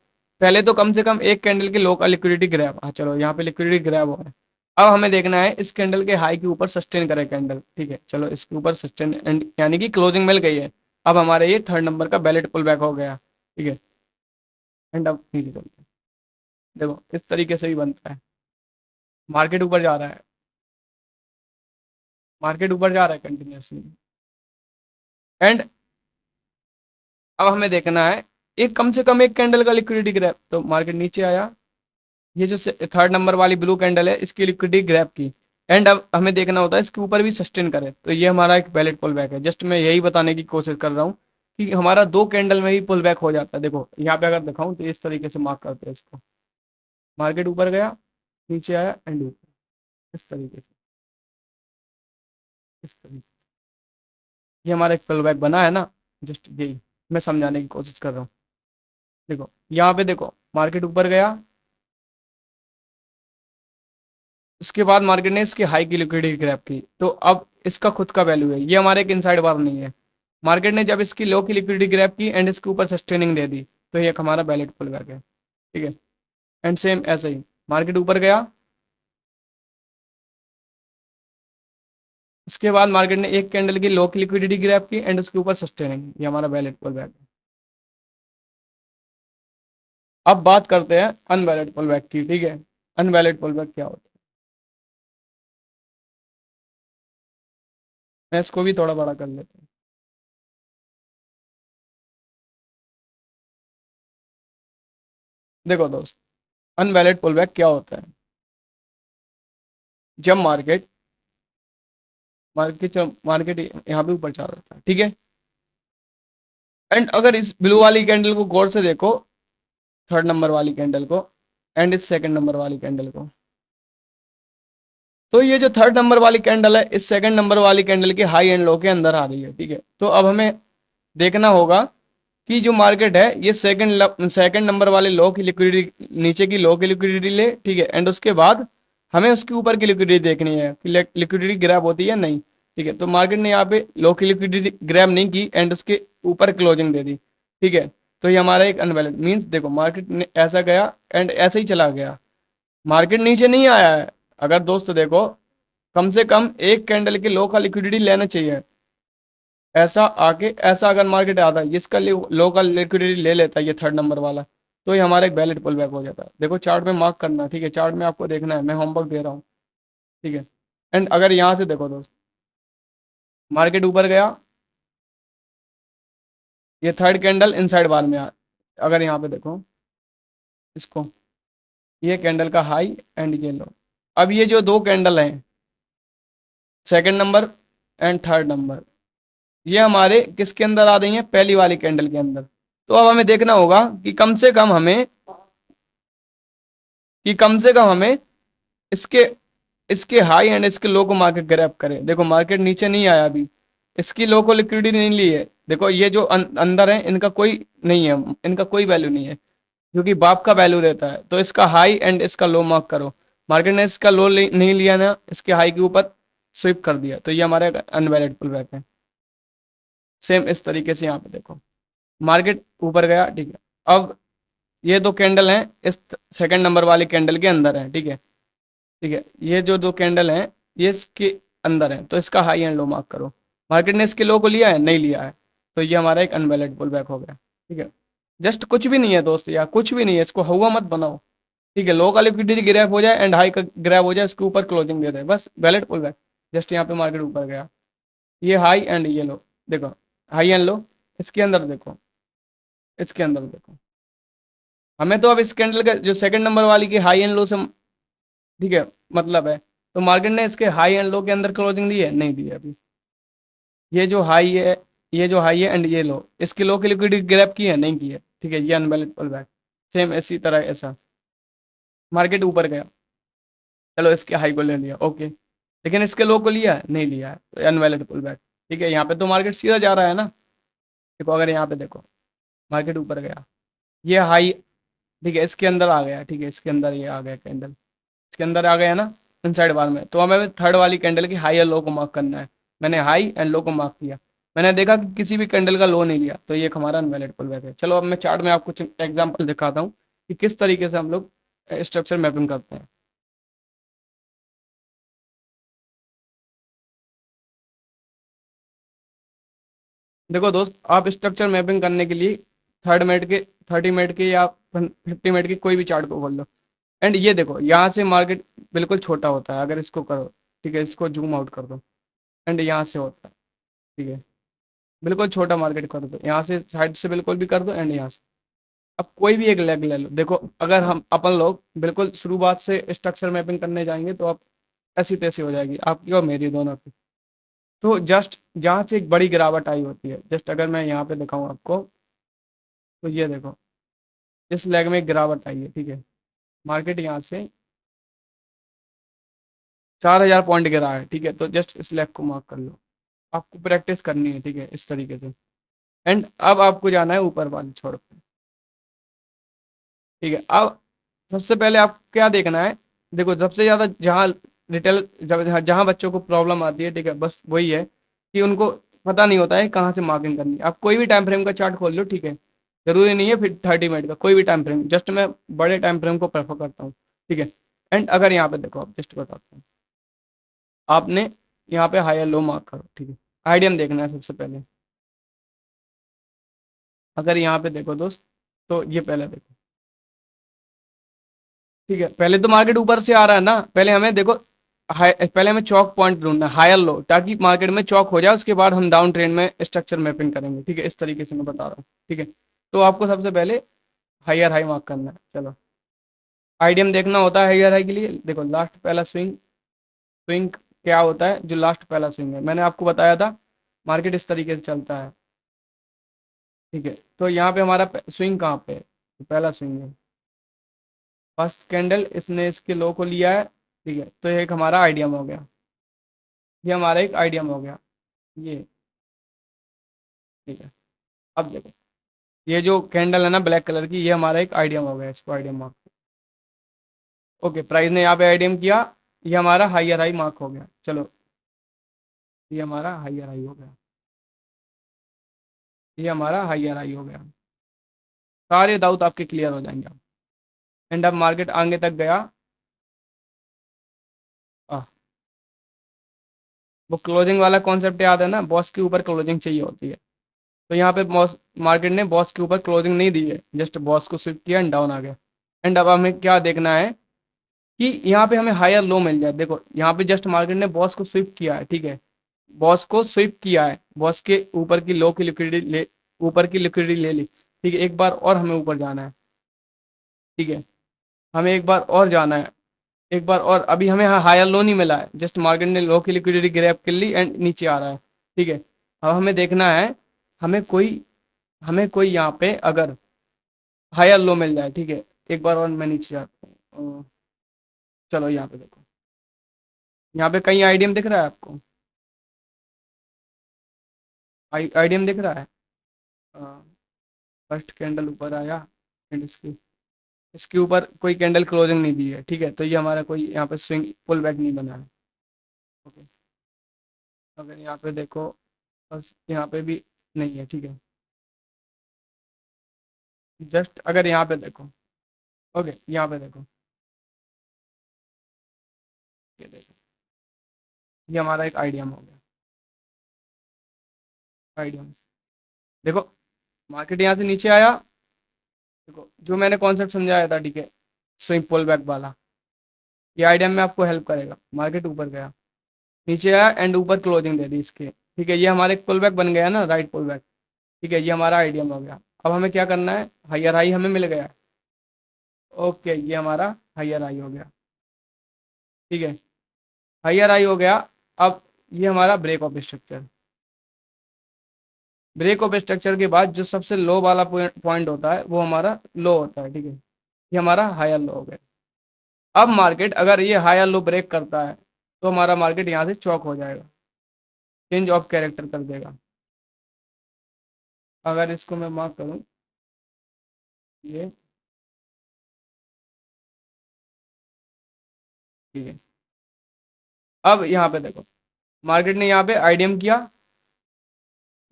पहले तो कम से कम एक कैंडल के लो का लिक्विडिटी ग्रैब, हाँ चलो यहाँ पे लिक्विडिटी ग्रैब हो है। अब हमें देखना है इस कैंडल के हाई के ऊपर सस्टेन करे कैंडल, ठीक है, चलो इसके ऊपर सस्टेन एंड यानी कि क्लोजिंग मिल गई है। अब हमारे ये थर्ड नंबर का वैलिड पुल बैक हो गया, ठीक है। एंड अब नीचे चलते हैं। देखो इस तरीके से भी बनता है। मार्केट ऊपर जा रहा है, मार्केट ऊपर जा रहा है कंटिन्यूसली, एंड अब हमें देखना है एक कम से कम एक कैंडल का लिक्विडिटी ग्रैब। तो मार्केट नीचे आया, ये जो थर्ड नंबर वाली ब्लू कैंडल है इसकी लिक्विडिटी ग्रैब की, एंड अब हमें देखना होता है इसके ऊपर भी सस्टेन करे। तो ये हमारा एक वैलिड पुल बैक है। जस्ट मैं यही बताने की कोशिश कर रहा हूँ कि हमारा दो कैंडल में ही पुल बैक हो जाता है। देखो यहाँ पे अगर दिखाऊं तो इस तरीके से मार्क करते हैं इसको। मार्केट ऊपर गया, नीचे आया, एंड ऊपर, इस तरीके से, इस तरीके से। ये हमारा एक पुल बैक बना है ना, जस्ट यही मैं समझाने की कोशिश कर रहा हूँ। देखो यहाँ पे देखो, मार्केट ऊपर गया, उसके बाद मार्केट ने इसकी हाई की लिक्विडिटी ग्रैब की, तो अब इसका खुद का वैल्यू है, ये हमारे एक इनसाइड बार नहीं है। मार्केट ने जब इसकी लो की लिक्विडिटी ग्रैब की एंड इसके ऊपर सस्टेनिंग दे दी, तो ये हमारा वैलिड पुल बैक है, ठीक है। एंड सेम ऐसे ही मार्केट ऊपर गया, उसके बाद मार्केट ने एक कैंडल की लो की लिक्विडिटी ग्रैब की एंड उसके ऊपर सस्टेनिंग, ये हमारा वैलिड पुल बैक है। अब बात करते हैं अनवैलिड पुल बैक की, ठीक है। अनवैलिड पुल बैक क्या होता है, मैं इसको भी थोड़ा बड़ा कर लेता हूँ। देखो दोस्त, अनवैलिड पुल बैक क्या होता है, जब मार्केट मार्केट मार्केट यहाँ पे ऊपर चला जाता है, ठीक है। एंड अगर इस ब्लू वाली कैंडल को गौर से देखो, थर्ड नंबर वाली कैंडल को, एंड इस सेकंड नंबर वाली कैंडल को, तो ये जो थर्ड नंबर वाली कैंडल है इस सेकंड नंबर वाली कैंडल के हाई एंड लो के अंदर आ रही है, ठीक है। तो अब हमें देखना होगा कि जो मार्केट है ये सेकंड नंबर वाले लो की लिक्विडिटी, नीचे की लो की लिक्विडिटी ले, ठीक है, एंड उसके बाद हमें उसके ऊपर की लिक्विडिटी देखनी है कि लिक्विडिटी ग्रैब होती है नहीं, ठीक है। तो मार्केट ने यहाँ पे लो की लिक्विडिटी ग्रैब नहीं की एंड उसके ऊपर क्लोजिंग दे दी, ठीक है। तो ये हमारा एक अनवैलिड मीन्स, देखो मार्केट ने ऐसा गया एंड ऐसे ही चला गया, मार्केट नीचे नहीं आया है। अगर दोस्त देखो, कम से कम एक कैंडल के लो का लिक्विडिटी लेना चाहिए, ऐसा आके ऐसा अगर मार्केट आता है इसका लो का लिक्विडिटी ले लेता है ये थर्ड नंबर वाला, तो ये हमारा एक वैलिड पुल बैक हो जाता है। देखो चार्ट में मार्क करना, ठीक है, चार्ट में आपको देखना है, मैं होमवर्क दे रहा हूँ, ठीक है। एंड अगर यहाँ से देखो दोस्त, मार्केट ऊपर गया, ये थर्ड कैंडल इनसाइड बार में अगर यहाँ पे देखो इसको, ये कैंडल का हाई एंड ये लो। अब ये जो दो कैंडल हैं, second number and third number, ये हमारे किसके अंदर आ रही हैं, पहली वाली कैंडल के अंदर। तो अब हमें देखना होगा कि कम से कम हमें कि कम से कम हमें इसके इसके हाई एंड इसके लो को मार्केट ग्रैब करे। देखो मार्केट नीचे नहीं आया अभी, इसकी लो को लिक्विडिटी नहीं ली है। देखो ये जो अंदर है इनका कोई नहीं है, इनका कोई वैल्यू नहीं है, क्योंकि बाप का वैल्यू रहता है। तो इसका हाई एंड इसका लो मार्क करो। मार्केट ने इसका लो नहीं लिया ना, इसके हाई के ऊपर स्विप कर दिया, तो ये हमारे अनवैलिड पुल बैक है। सेम इस तरीके से यहाँ पे देखो मार्केट ऊपर गया, ठीक है। अब ये दो कैंडल हैं इस सेकंड नंबर वाली कैंडल के अंदर है, ठीक है, ठीक है। ये जो दो कैंडल हैं ये इसके अंदर है, तो इसका हाई एंड लो मार्क करो। मार्केट ने इसके लो को लिया है, नहीं लिया है, तो ये हमारा एक अनवैलिड पुल बैक हो गया, ठीक है। जस्ट कुछ भी नहीं है दोस्त, यार कुछ भी नहीं है, इसको हुआ मत बनाओ, ठीक है। लो का लिक्विडिटी ग्रैब हो जाए एंड हाई का ग्रैब हो जाए, इसके ऊपर क्लोजिंग दे दे, बस वैलिड पुल बैक। जस्ट यहाँ पे मार्केट ऊपर गया, ये हाई एंड ये लो, देखो हाई एंड लो, इसके अंदर देखो, इसके अंदर देखो। हमें तो अब इस कैंडल का जो सेकंड नंबर वाली की हाई एंड लो से, ठीक है, मतलब है। तो मार्केट ने इसके हाई एंड लो के अंदर क्लोजिंग दी है, नहीं दी है अभी। ये जो हाई है, ये जो हाई है एंड ये लो, इसके लो की लिक्विडिटी ग्रैब की है, नहीं की है, ठीक है, ये अनवैलिड पुल बैक। सेम इसी तरह ऐसा मार्केट ऊपर गया, चलो इसके हाई को ले लिया, ओके, लेकिन इसके लो को लिया है, नहीं लिया है, तो अनवैलिड पुल बैक, ठीक है। यहाँ पे तो मार्केट सीधा जा रहा है ना, देखो अगर यहाँ पे देखो मार्केट ऊपर गया, ये हाई, ठीक है, इसके अंदर आ गया, ठीक है, इसके अंदर ये आ गया कैंडल, इसके अंदर आ गया ना इनसाइड बार में। तो हमें थर्ड वाली कैंडल की हाई और लो को मार्क करना है। मैंने हाई एंड लो को मार्क किया, मैंने देखा कि किसी भी कैंडल का लो नहीं लिया, तो ये एक हमारा अनवैलिड पुल बैक है। चलो अब मैं चार्ट में आपको कुछ एग्जांपल दिखाता हूँ कि किस तरीके से हम लोग स्ट्रक्चर मैपिंग करते हैं। देखो दोस्त, आप स्ट्रक्चर मैपिंग करने के लिए 30 मिनट के 30 मिनट के या 50 मिनट के कोई भी चार्ट को खोल लो। एंड ये देखो यहाँ से मार्केट बिल्कुल छोटा होता है, अगर इसको करो, ठीक है, इसको जूम आउट कर दो, एंड यहाँ से होता है, ठीक है, बिल्कुल छोटा मार्केट कर दो, यहाँ से साइड से बिल्कुल भी कर दो, एंड यहाँ से। अब कोई भी एक लेग ले लो, देखो अगर हम अपन लोग बिल्कुल शुरुआत से स्ट्रक्चर मैपिंग करने जाएंगे तो आप ऐसी तैसी हो जाएगी आपकी और मेरी दोनों की। तो जस्ट जहाँ से एक बड़ी गिरावट आई होती है, जस्ट अगर मैं यहाँ पे दिखाऊँ आपको, तो ये देखो इस लेग में एक गिरावट आई है, ठीक है, मार्केट यहाँ से 4000 पॉइंट गिरा है, ठीक है। तो जस्ट इस लेग को मार्क कर लो, आपको प्रैक्टिस करनी है, ठीक है, इस तरीके से। एंड अब आपको जाना है ऊपर वाले छोर पे, ठीक है। अब सबसे पहले आपको क्या देखना है, देखो सबसे ज़्यादा जहाँ रिटेल जब जहाँ बच्चों को प्रॉब्लम आती है, ठीक है, बस वही है कि उनको पता नहीं होता है कहाँ से मार्किंग करनी है। आप कोई भी टाइम फ्रेम का चार्ट खोल लो, ठीक है, जरूरी नहीं है फिर 30 मिनट का, कोई भी टाइम फ्रेम, जस्ट मैं बड़े टाइम फ्रेम को प्रेफर करता हूँ, ठीक है। एंड अगर यहाँ पे देखो, आप जस्ट बताता हूँ, आपने यहाँ पे हाई लो मार्क करो, ठीक है, आइडियम देखना है सबसे पहले। अगर यहाँ पे देखो दोस्त, तो ये पहले देखो, ठीक है, पहले तो मार्केट ऊपर से आ रहा है ना, पहले हमें देखो पहले हमें चौक पॉइंट ढूंढना है हायर लो, ताकि मार्केट में चौक हो जाए, उसके बाद हम डाउन ट्रेंड में स्ट्रक्चर मैपिंग करेंगे, ठीक है, इस तरीके से मैं बता रहा हूँ, ठीक है। तो आपको सबसे पहले हायर हाई मार्क करना है। चलो आइडियम देखना होता है हायर हाई के लिए, देखो लास्ट पहला स्विंग, स्विंग क्या होता है, जो लास्ट पहला स्विंग है, मैंने आपको बताया था मार्केट इस तरीके से चलता है, ठीक है। तो यहाँ पे हमारा स्विंग कहाँ पे है, तो पहला स्विंग है, फर्स्ट कैंडल इसने इसके लो को लिया है, ठीक है, तो ये एक हमारा आइडियम हो गया, ये हमारा एक आइडियम हो गया, ये, ठीक है। अब देखो ये जो कैंडल है ना ब्लैक कलर की, ये हमारा एक आइडियम हो गया, इसको आइडियम मार्क, ओके, प्राइस ने यहाँ पे आइडियम किया, ये हमारा हाइयर हाई मार्क हो गया। चलो ये हमारा हाइयर हाई हो गया, ये हमारा हाइयर हाई हो गया, सारे डाउट आपके क्लियर हो जाएंगे अब। एंड अब मार्केट आगे तक गया, आ, वो क्लोजिंग वाला कॉन्सेप्ट याद है ना, बॉस के ऊपर क्लोजिंग चाहिए होती है। तो यहाँ पे बॉस, मार्केट ने बॉस के ऊपर क्लोजिंग नहीं दी है, जस्ट बॉस को स्विप किया एंड डाउन आ गया। एंड अब हमें क्या देखना है कि यहाँ पे हमें हायर लो मिल जाए। देखो यहाँ पे जस्ट मार्केट ने बॉस को स्विप किया है, ठीक है, बॉस को स्विप किया है, बॉस के ऊपर की लो की लिक्विडिटी ले, ऊपर की लिक्विडिटी ले ली, ठीक है। एक बार और हमें ऊपर जाना है, ठीक है, हमें एक बार और जाना है, एक बार और। अभी हमें हायर लो नहीं मिला है, जस्ट मार्केट ने लो की लिक्विडिटी ग्रैब कर ली एंड नीचे आ रहा है, ठीक है। अब हमें देखना है, हमें कोई हमें कोई यहाँ पे अगर हायर लो मिल जाए, ठीक है, एक बार और मैं नीचे जाता हूँ, चलो यहाँ पे देखो, यहाँ पे कहीं आईडीएम दिख रहा है आपको? आईडीएम दिख रहा है? फर्स्ट कैंडल ऊपर आया एंड इसके ऊपर कोई कैंडल क्लोजिंग नहीं दी है, ठीक है, तो ये हमारा कोई यहाँ पे स्विंग पुल बैक नहीं बना है। ओके, अगर यहाँ पे देखो, बस यहाँ पे भी नहीं है, ठीक है। जस्ट अगर यहाँ पे देखो, ओके, यहाँ पे देखो, ये देखो, ये हमारा एक आइडियम हो गया। आइडियम देखो, मार्केट यहाँ से नीचे आया, देखो जो मैंने कॉन्सेप्ट समझाया था, ठीक है, स्विंग पुल बैक वाला, ये आइडियम में आपको हेल्प करेगा। मार्केट ऊपर गया, नीचे आया एंड ऊपर क्लोजिंग दे दी इसके, ठीक है, ये हमारा एक पुल बैक बन गया ना, राइट पुल बैक, ठीक है, ये हमारा आइडियम हो गया। अब हमें क्या करना है, हायर हाई हमें मिल गया। ओके, ये हमारा हायर हाई हो गया, ठीक है, हायर हाई हो गया। अब ये हमारा break of structure, break of structure के बाद जो सबसे लो वाला पॉइंट होता है वो हमारा लो होता है, ठीक है, ये हमारा हायर लो हो गया। अब मार्केट अगर ये हायर लो ब्रेक करता है तो हमारा मार्केट यहाँ से चौक हो जाएगा, चेंज ऑफ कैरेक्टर कर देगा। अगर इसको मैं मार्क करूँ, ये ठीक है। अब यहाँ पे देखो, मार्केट ने यहाँ पे आईडीएम किया,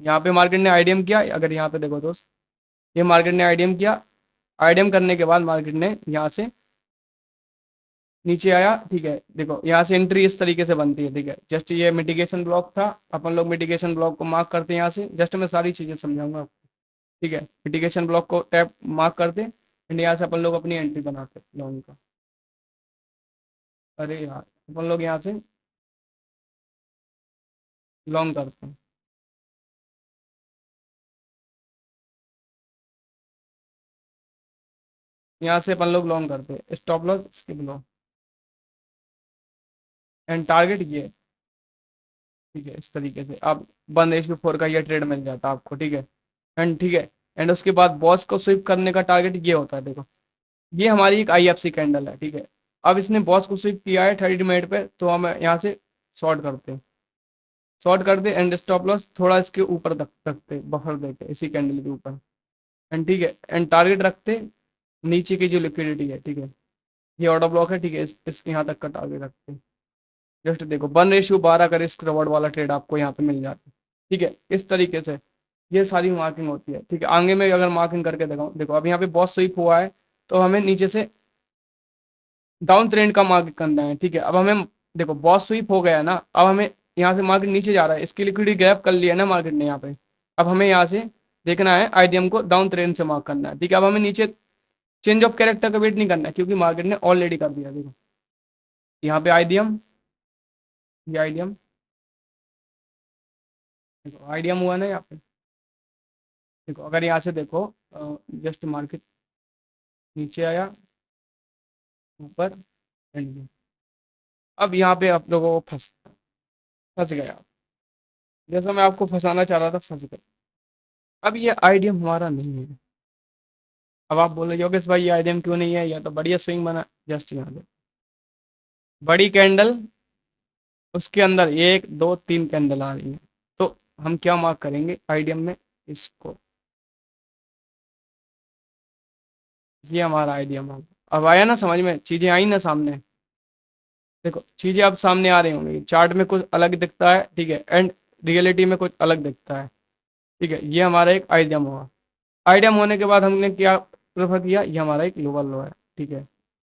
यहाँ पे मार्केट ने आईडीएम किया, अगर यहाँ पे देखो दोस्त, ये मार्केट ने आईडीएम किया, आईडीएम करने के बाद मार्केट ने यहाँ से नीचे आया, ठीक है, देखो यहाँ से एंट्री इस तरीके से बनती है, ठीक है, जस्ट ये मिटिगेशन ब्लॉक था, अपन लोग मिटिगेशन ब्लॉक को मार्क करते हैं यहाँ से, जस्ट मैं सारी चीजें समझाऊंगा आपको, ठीक है, मिटिगेशन ब्लॉक को टैप मार्क करते एंड यहाँ से अपन लोग अपनी एंट्री बनाते लॉन्ग का। अरे यार, अपन लोग यहाँ से लॉन्ग करते हैं, यहाँ से अपन लोग लॉन्ग करते हैं, stop loss skip low and target ये, ठीक है, इस तरीके से आप 1:4 का ये ट्रेड मिल जाता है आपको, ठीक है, एंड ठीक है, एंड उसके बाद बॉस को स्विप करने का टारगेट ये होता है, देखो ये हमारी एक आईएफसी कैंडल है, ठीक है, अब इसने बॉस को स्विप किया है 30 मिनट पे, तो हम यहाँ से शॉर्ट करते हैं, शॉर्ट कर दे एंड स्टॉप लॉस थोड़ा इसके ऊपर तक रखते, बफर देते इसी कैंडल के ऊपर, एंड ठीक है, एंड टारगेट रखते नीचे की जो लिक्विडिटी है, ठीक है, ये ऑर्डर ब्लॉक है, ठीक है, इस यहाँ तक का टारगेट रखते। जस्ट देखो 1:12 का रिस्क रिवॉर्ड वाला ट्रेड आपको यहाँ पे मिल जाता है, ठीक है, इस तरीके से ये सारी मार्किंग होती है, ठीक है। आगे में अगर मार्किंग करके दिखाऊं, देखो अब यहाँ पे बहुत स्वीप हुआ है, तो हमें नीचे से डाउन ट्रेंड का मार्केट करना है, ठीक है, अब हमें देखो बॉस स्वीप हो गया ना, अब हमें यहाँ से मार्केट नीचे जा रहा है, इसकी लिक्विडिटी ग्रैब कर लिया ना मार्केट ने यहाँ पे, अब हमें यहाँ से देखना है आईडीएम को डाउन ट्रेंड से मार्क करना है, ठीक है, अब हमें नीचे चेंज ऑफ कैरेक्टर का वेट नहीं करना है, क्योंकि मार्केट ने ऑलरेडी कर दिया, देखो यहाँ पे आईडीएम, ये आईडीएम, देखो आईडीएम हुआ ना यहाँ पे, देखो अगर यहाँ से देखो, जस्ट मार्केट नीचे आया, ऊपर एंड, अब यहाँ पे आप लोगों को फंस फंस गया, जैसा मैं आपको फंसाना चाह रहा था फंस गया। अब ये आईडीएम हमारा नहीं है। अब आप बोले योगेश भाई ये आईडीएम क्यों नहीं है, या तो बढ़िया स्विंग बना, जस्ट यहाँ पे बड़ी कैंडल, उसके अंदर एक दो तीन कैंडल आ रही है, तो हम क्या मार्क करेंगे आईडीएम में, इसको, ये हमारा आईडीएम होगा। अब आया ना समझ में, चीजें आई ना सामने, देखो चीजें अब सामने आ रही होंगी, चार्ट में कुछ अलग दिखता है, ठीक है, एंड रियलिटी में कुछ अलग दिखता है, ठीक है, ये हमारा एक आइडियम हुआ। आइडियम होने के बाद हमने क्या प्रेफर किया, ये हमारा एक लोअर लो है, ठीक है,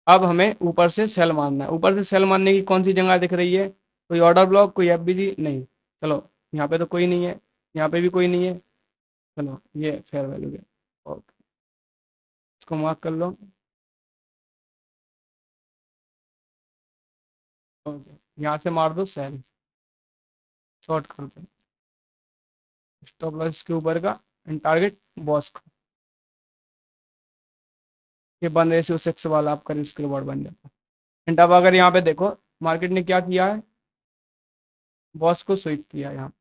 अब हमें ऊपर से सेल मारना है। ऊपर से सेल मारने की कौन सी जगह दिख रही है, कोई ऑर्डर ब्लॉक, कोई एफबीजी नहीं, चलो यहाँ पे तो कोई नहीं है, यहाँ पे भी कोई नहीं है, चलो ये फेयर वैल्यू है, ओके, इसको मार्क कर लो, ओके, यहाँ से मार दो सेल, शॉर्ट कर दो, स्टॉप लॉस के ऊपर का एंड टारगेट बॉस का, ये 1:6 वाला आपका रिस्क रिवॉर्ड बन जाता है। एंड अब अगर यहाँ पे देखो, मार्केट ने क्या किया है, बॉस को स्वीप किया, यहाँ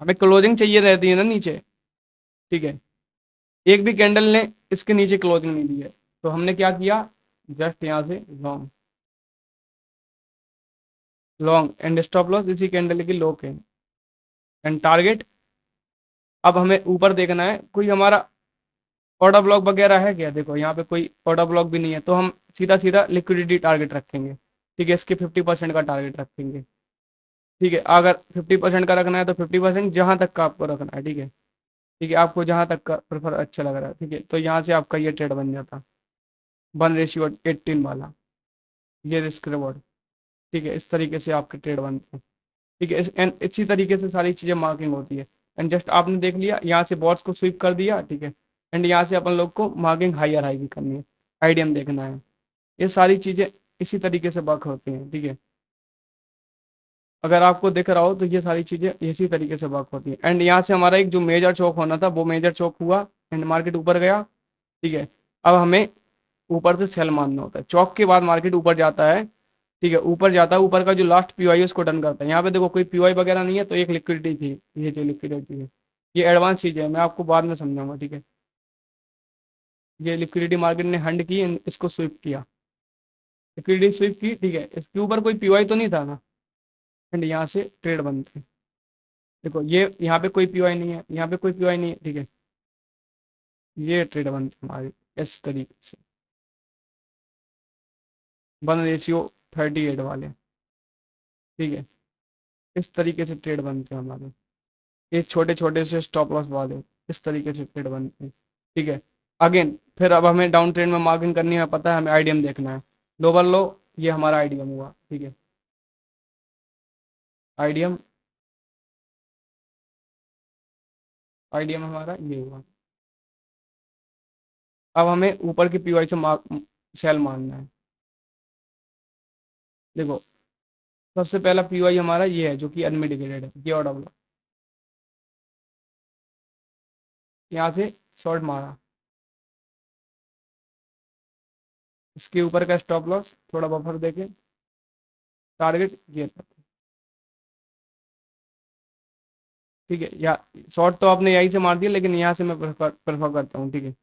हमें क्लोजिंग चाहिए रहती है ना नीचे, ठीक है, एक भी कैंडल ने इसके नीचे क्लोजिंग नहीं दी है, तो हमने क्या किया, जस्ट यहाँ से long, long and stop loss इसी कैंडल की लो के, एंड टारगेट। अब हमें ऊपर देखना है कोई हमारा ऑर्डर ब्लॉक वगैरह है क्या, देखो यहाँ पे कोई ऑर्डर ब्लॉक भी नहीं है, तो हम सीधा सीधा लिक्विडिटी टारगेट रखेंगे। ठीक है, इसके 50% का टारगेट रखेंगे। ठीक है, अगर 50% का रखना है तो 50% जहां तक का आपको रखना है। ठीक है, ठीक है, आपको जहां तक का प्रेफर अच्छा लग रहा है। ठीक है, तो यहाँ से आपका ये ट्रेड बन जाता, 1:18 वाला, ये रिस्क रिवॉर्ड। ठीक है, इस तरीके से आपके ट्रेड बनते हैं। ठीक है, एंड इसी तरीके से सारी चीज़ें मार्किंग होती है। एंड जस्ट आपने देख लिया, यहाँ से बॉट्स को स्वीप कर दिया। ठीक है, एंड यहाँ से अपन लोग को मार्किंग हायर हाई भी करनी है, आईडीएम देखना है। ये सारी चीज़ें इसी तरीके से वर्क होती हैं। ठीक है, अगर आपको दिख रहा हो तो ये सारी चीज़ें इसी तरीके से वर्क होती हैं। एंड यहाँ से हमारा एक जो मेजर चौक होना था वो मेजर चौक हुआ, एंड मार्केट ऊपर गया। ठीक है, अब हमें ऊपर से सेल मारना होता है, चौक के बाद मार्केट ऊपर जाता है। ठीक है, ऊपर जाता है, ऊपर का जो लास्ट पीवाई है उसको डन करता है। यहाँ पे देखो कोई पीवाई वगैरह नहीं है, तो एक लिक्विडिटी थी, ये जो लिक्विडिटी है, ये एडवांस चीज़ है, मैं आपको बाद में समझाऊंगा। ठीक है, ये लिक्विडिटी मार्केट ने हंड की and इसको स्विप किया, लिक्विडिटी स्विप की। ठीक है, इसके ऊपर कोई पीवाई तो नहीं था ना, एंड यहाँ से ट्रेड बनते हैं। देखो ये यहाँ पे कोई पीवाई नहीं है, यहाँ पे कोई पीवाई नहीं है। ठीक है, ये ट्रेड बनते हैं हमारे इस तरीके से, 1:38 वाले। ठीक है, इस तरीके से ट्रेड बनते हैं हमारे, ये छोटे छोटे से स्टॉप लॉस वाले, इस तरीके से ट्रेड बनते हैं। ठीक है, अगेन फिर अब हमें डाउन ट्रेंड में मार्किंग करनी है, पता है हमें आईडीएम देखना है, लोअर लो, ये हमारा आईडीएम हुआ। ठीक है, आईडीएम, आईडीएम हमारा ये हुआ। अब हमें ऊपर की पीवाई से सेल मारना है। देखो सबसे पहला पीवाई हमारा ये है जो कि अनमिटिगेटेड है, ये ऑर्डर ब्लॉक, यहाँ से शॉर्ट मारा, इसके ऊपर का स्टॉप लॉस थोड़ा बफर देके, टारगेट ये था। ठीक है, या शॉर्ट तो आपने यहीं से मार दिया, लेकिन यहाँ से मैं प्रेफर करता हूँ। ठीक है,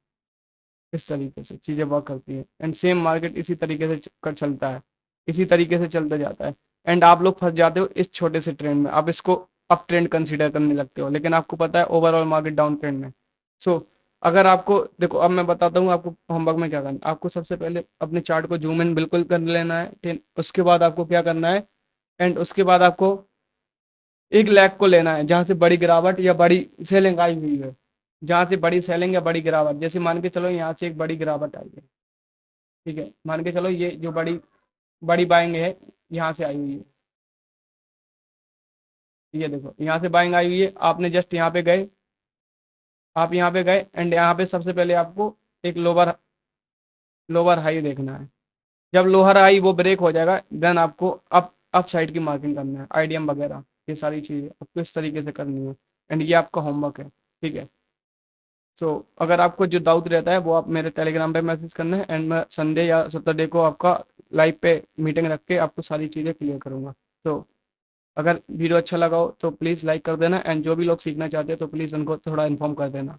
इस तरीके से चीज़ें वर्क करती है, एंड सेम मार्केट इसी तरीके से कर चलता है, इसी तरीके से चलता जाता है। एंड आप लोग फंस जाते हो इस छोटे से ट्रेंड में, आप इसको अप ट्रेंड कंसीडर करने लगते हो, लेकिन आपको पता है ओवरऑल मार्केट डाउन ट्रेंड में। सो अगर आपको देखो, अब मैं बताता हूँ आपको होमवर्क में क्या करना है। आपको सबसे पहले अपने चार्ट को जूम इन बिल्कुल कर लेना है, ठीक, उसके बाद आपको क्या करना है, एंड उसके बाद आपको एक लैग को लेना है जहां से बड़ी गिरावट या बड़ी सेलिंग आई हुई है, जहां से बड़ी सेलिंग या बड़ी गिरावट, जैसे मान के चलो यहाँ से एक बड़ी गिरावट आई है। ठीक है, मान के चलो ये जो बड़ी बड़ी बाइंग है यहाँ से आई हुई है, ये देखो यहाँ से बाइंग आई हुई है, आपने जस्ट यहाँ पे गए, आप यहाँ पे गए, एंड यहाँ पे सबसे पहले आपको एक लोअर लोअर हाई देखना है। जब लोअर हाई वो ब्रेक हो जाएगा, देन आपको अप साइड की मार्किंग करना है, आईडीएम वगैरह ये सारी चीज़ें आपको इस तरीके से करनी है, एंड ये आपका होमवर्क है। ठीक है, सो अगर आपको जो डाउट रहता है वो आप मेरे टेलीग्राम पे मैसेज करना है, एंड मैं संडे या सैटरडे को आपका लाइव पे मीटिंग रख के आपको सारी चीज़ें क्लियर करूँगा। तो अगर वीडियो अच्छा लगा हो तो प्लीज़ लाइक कर देना, एंड जो भी लोग सीखना चाहते हैं तो प्लीज़ उनको थोड़ा इन्फॉर्म कर देना।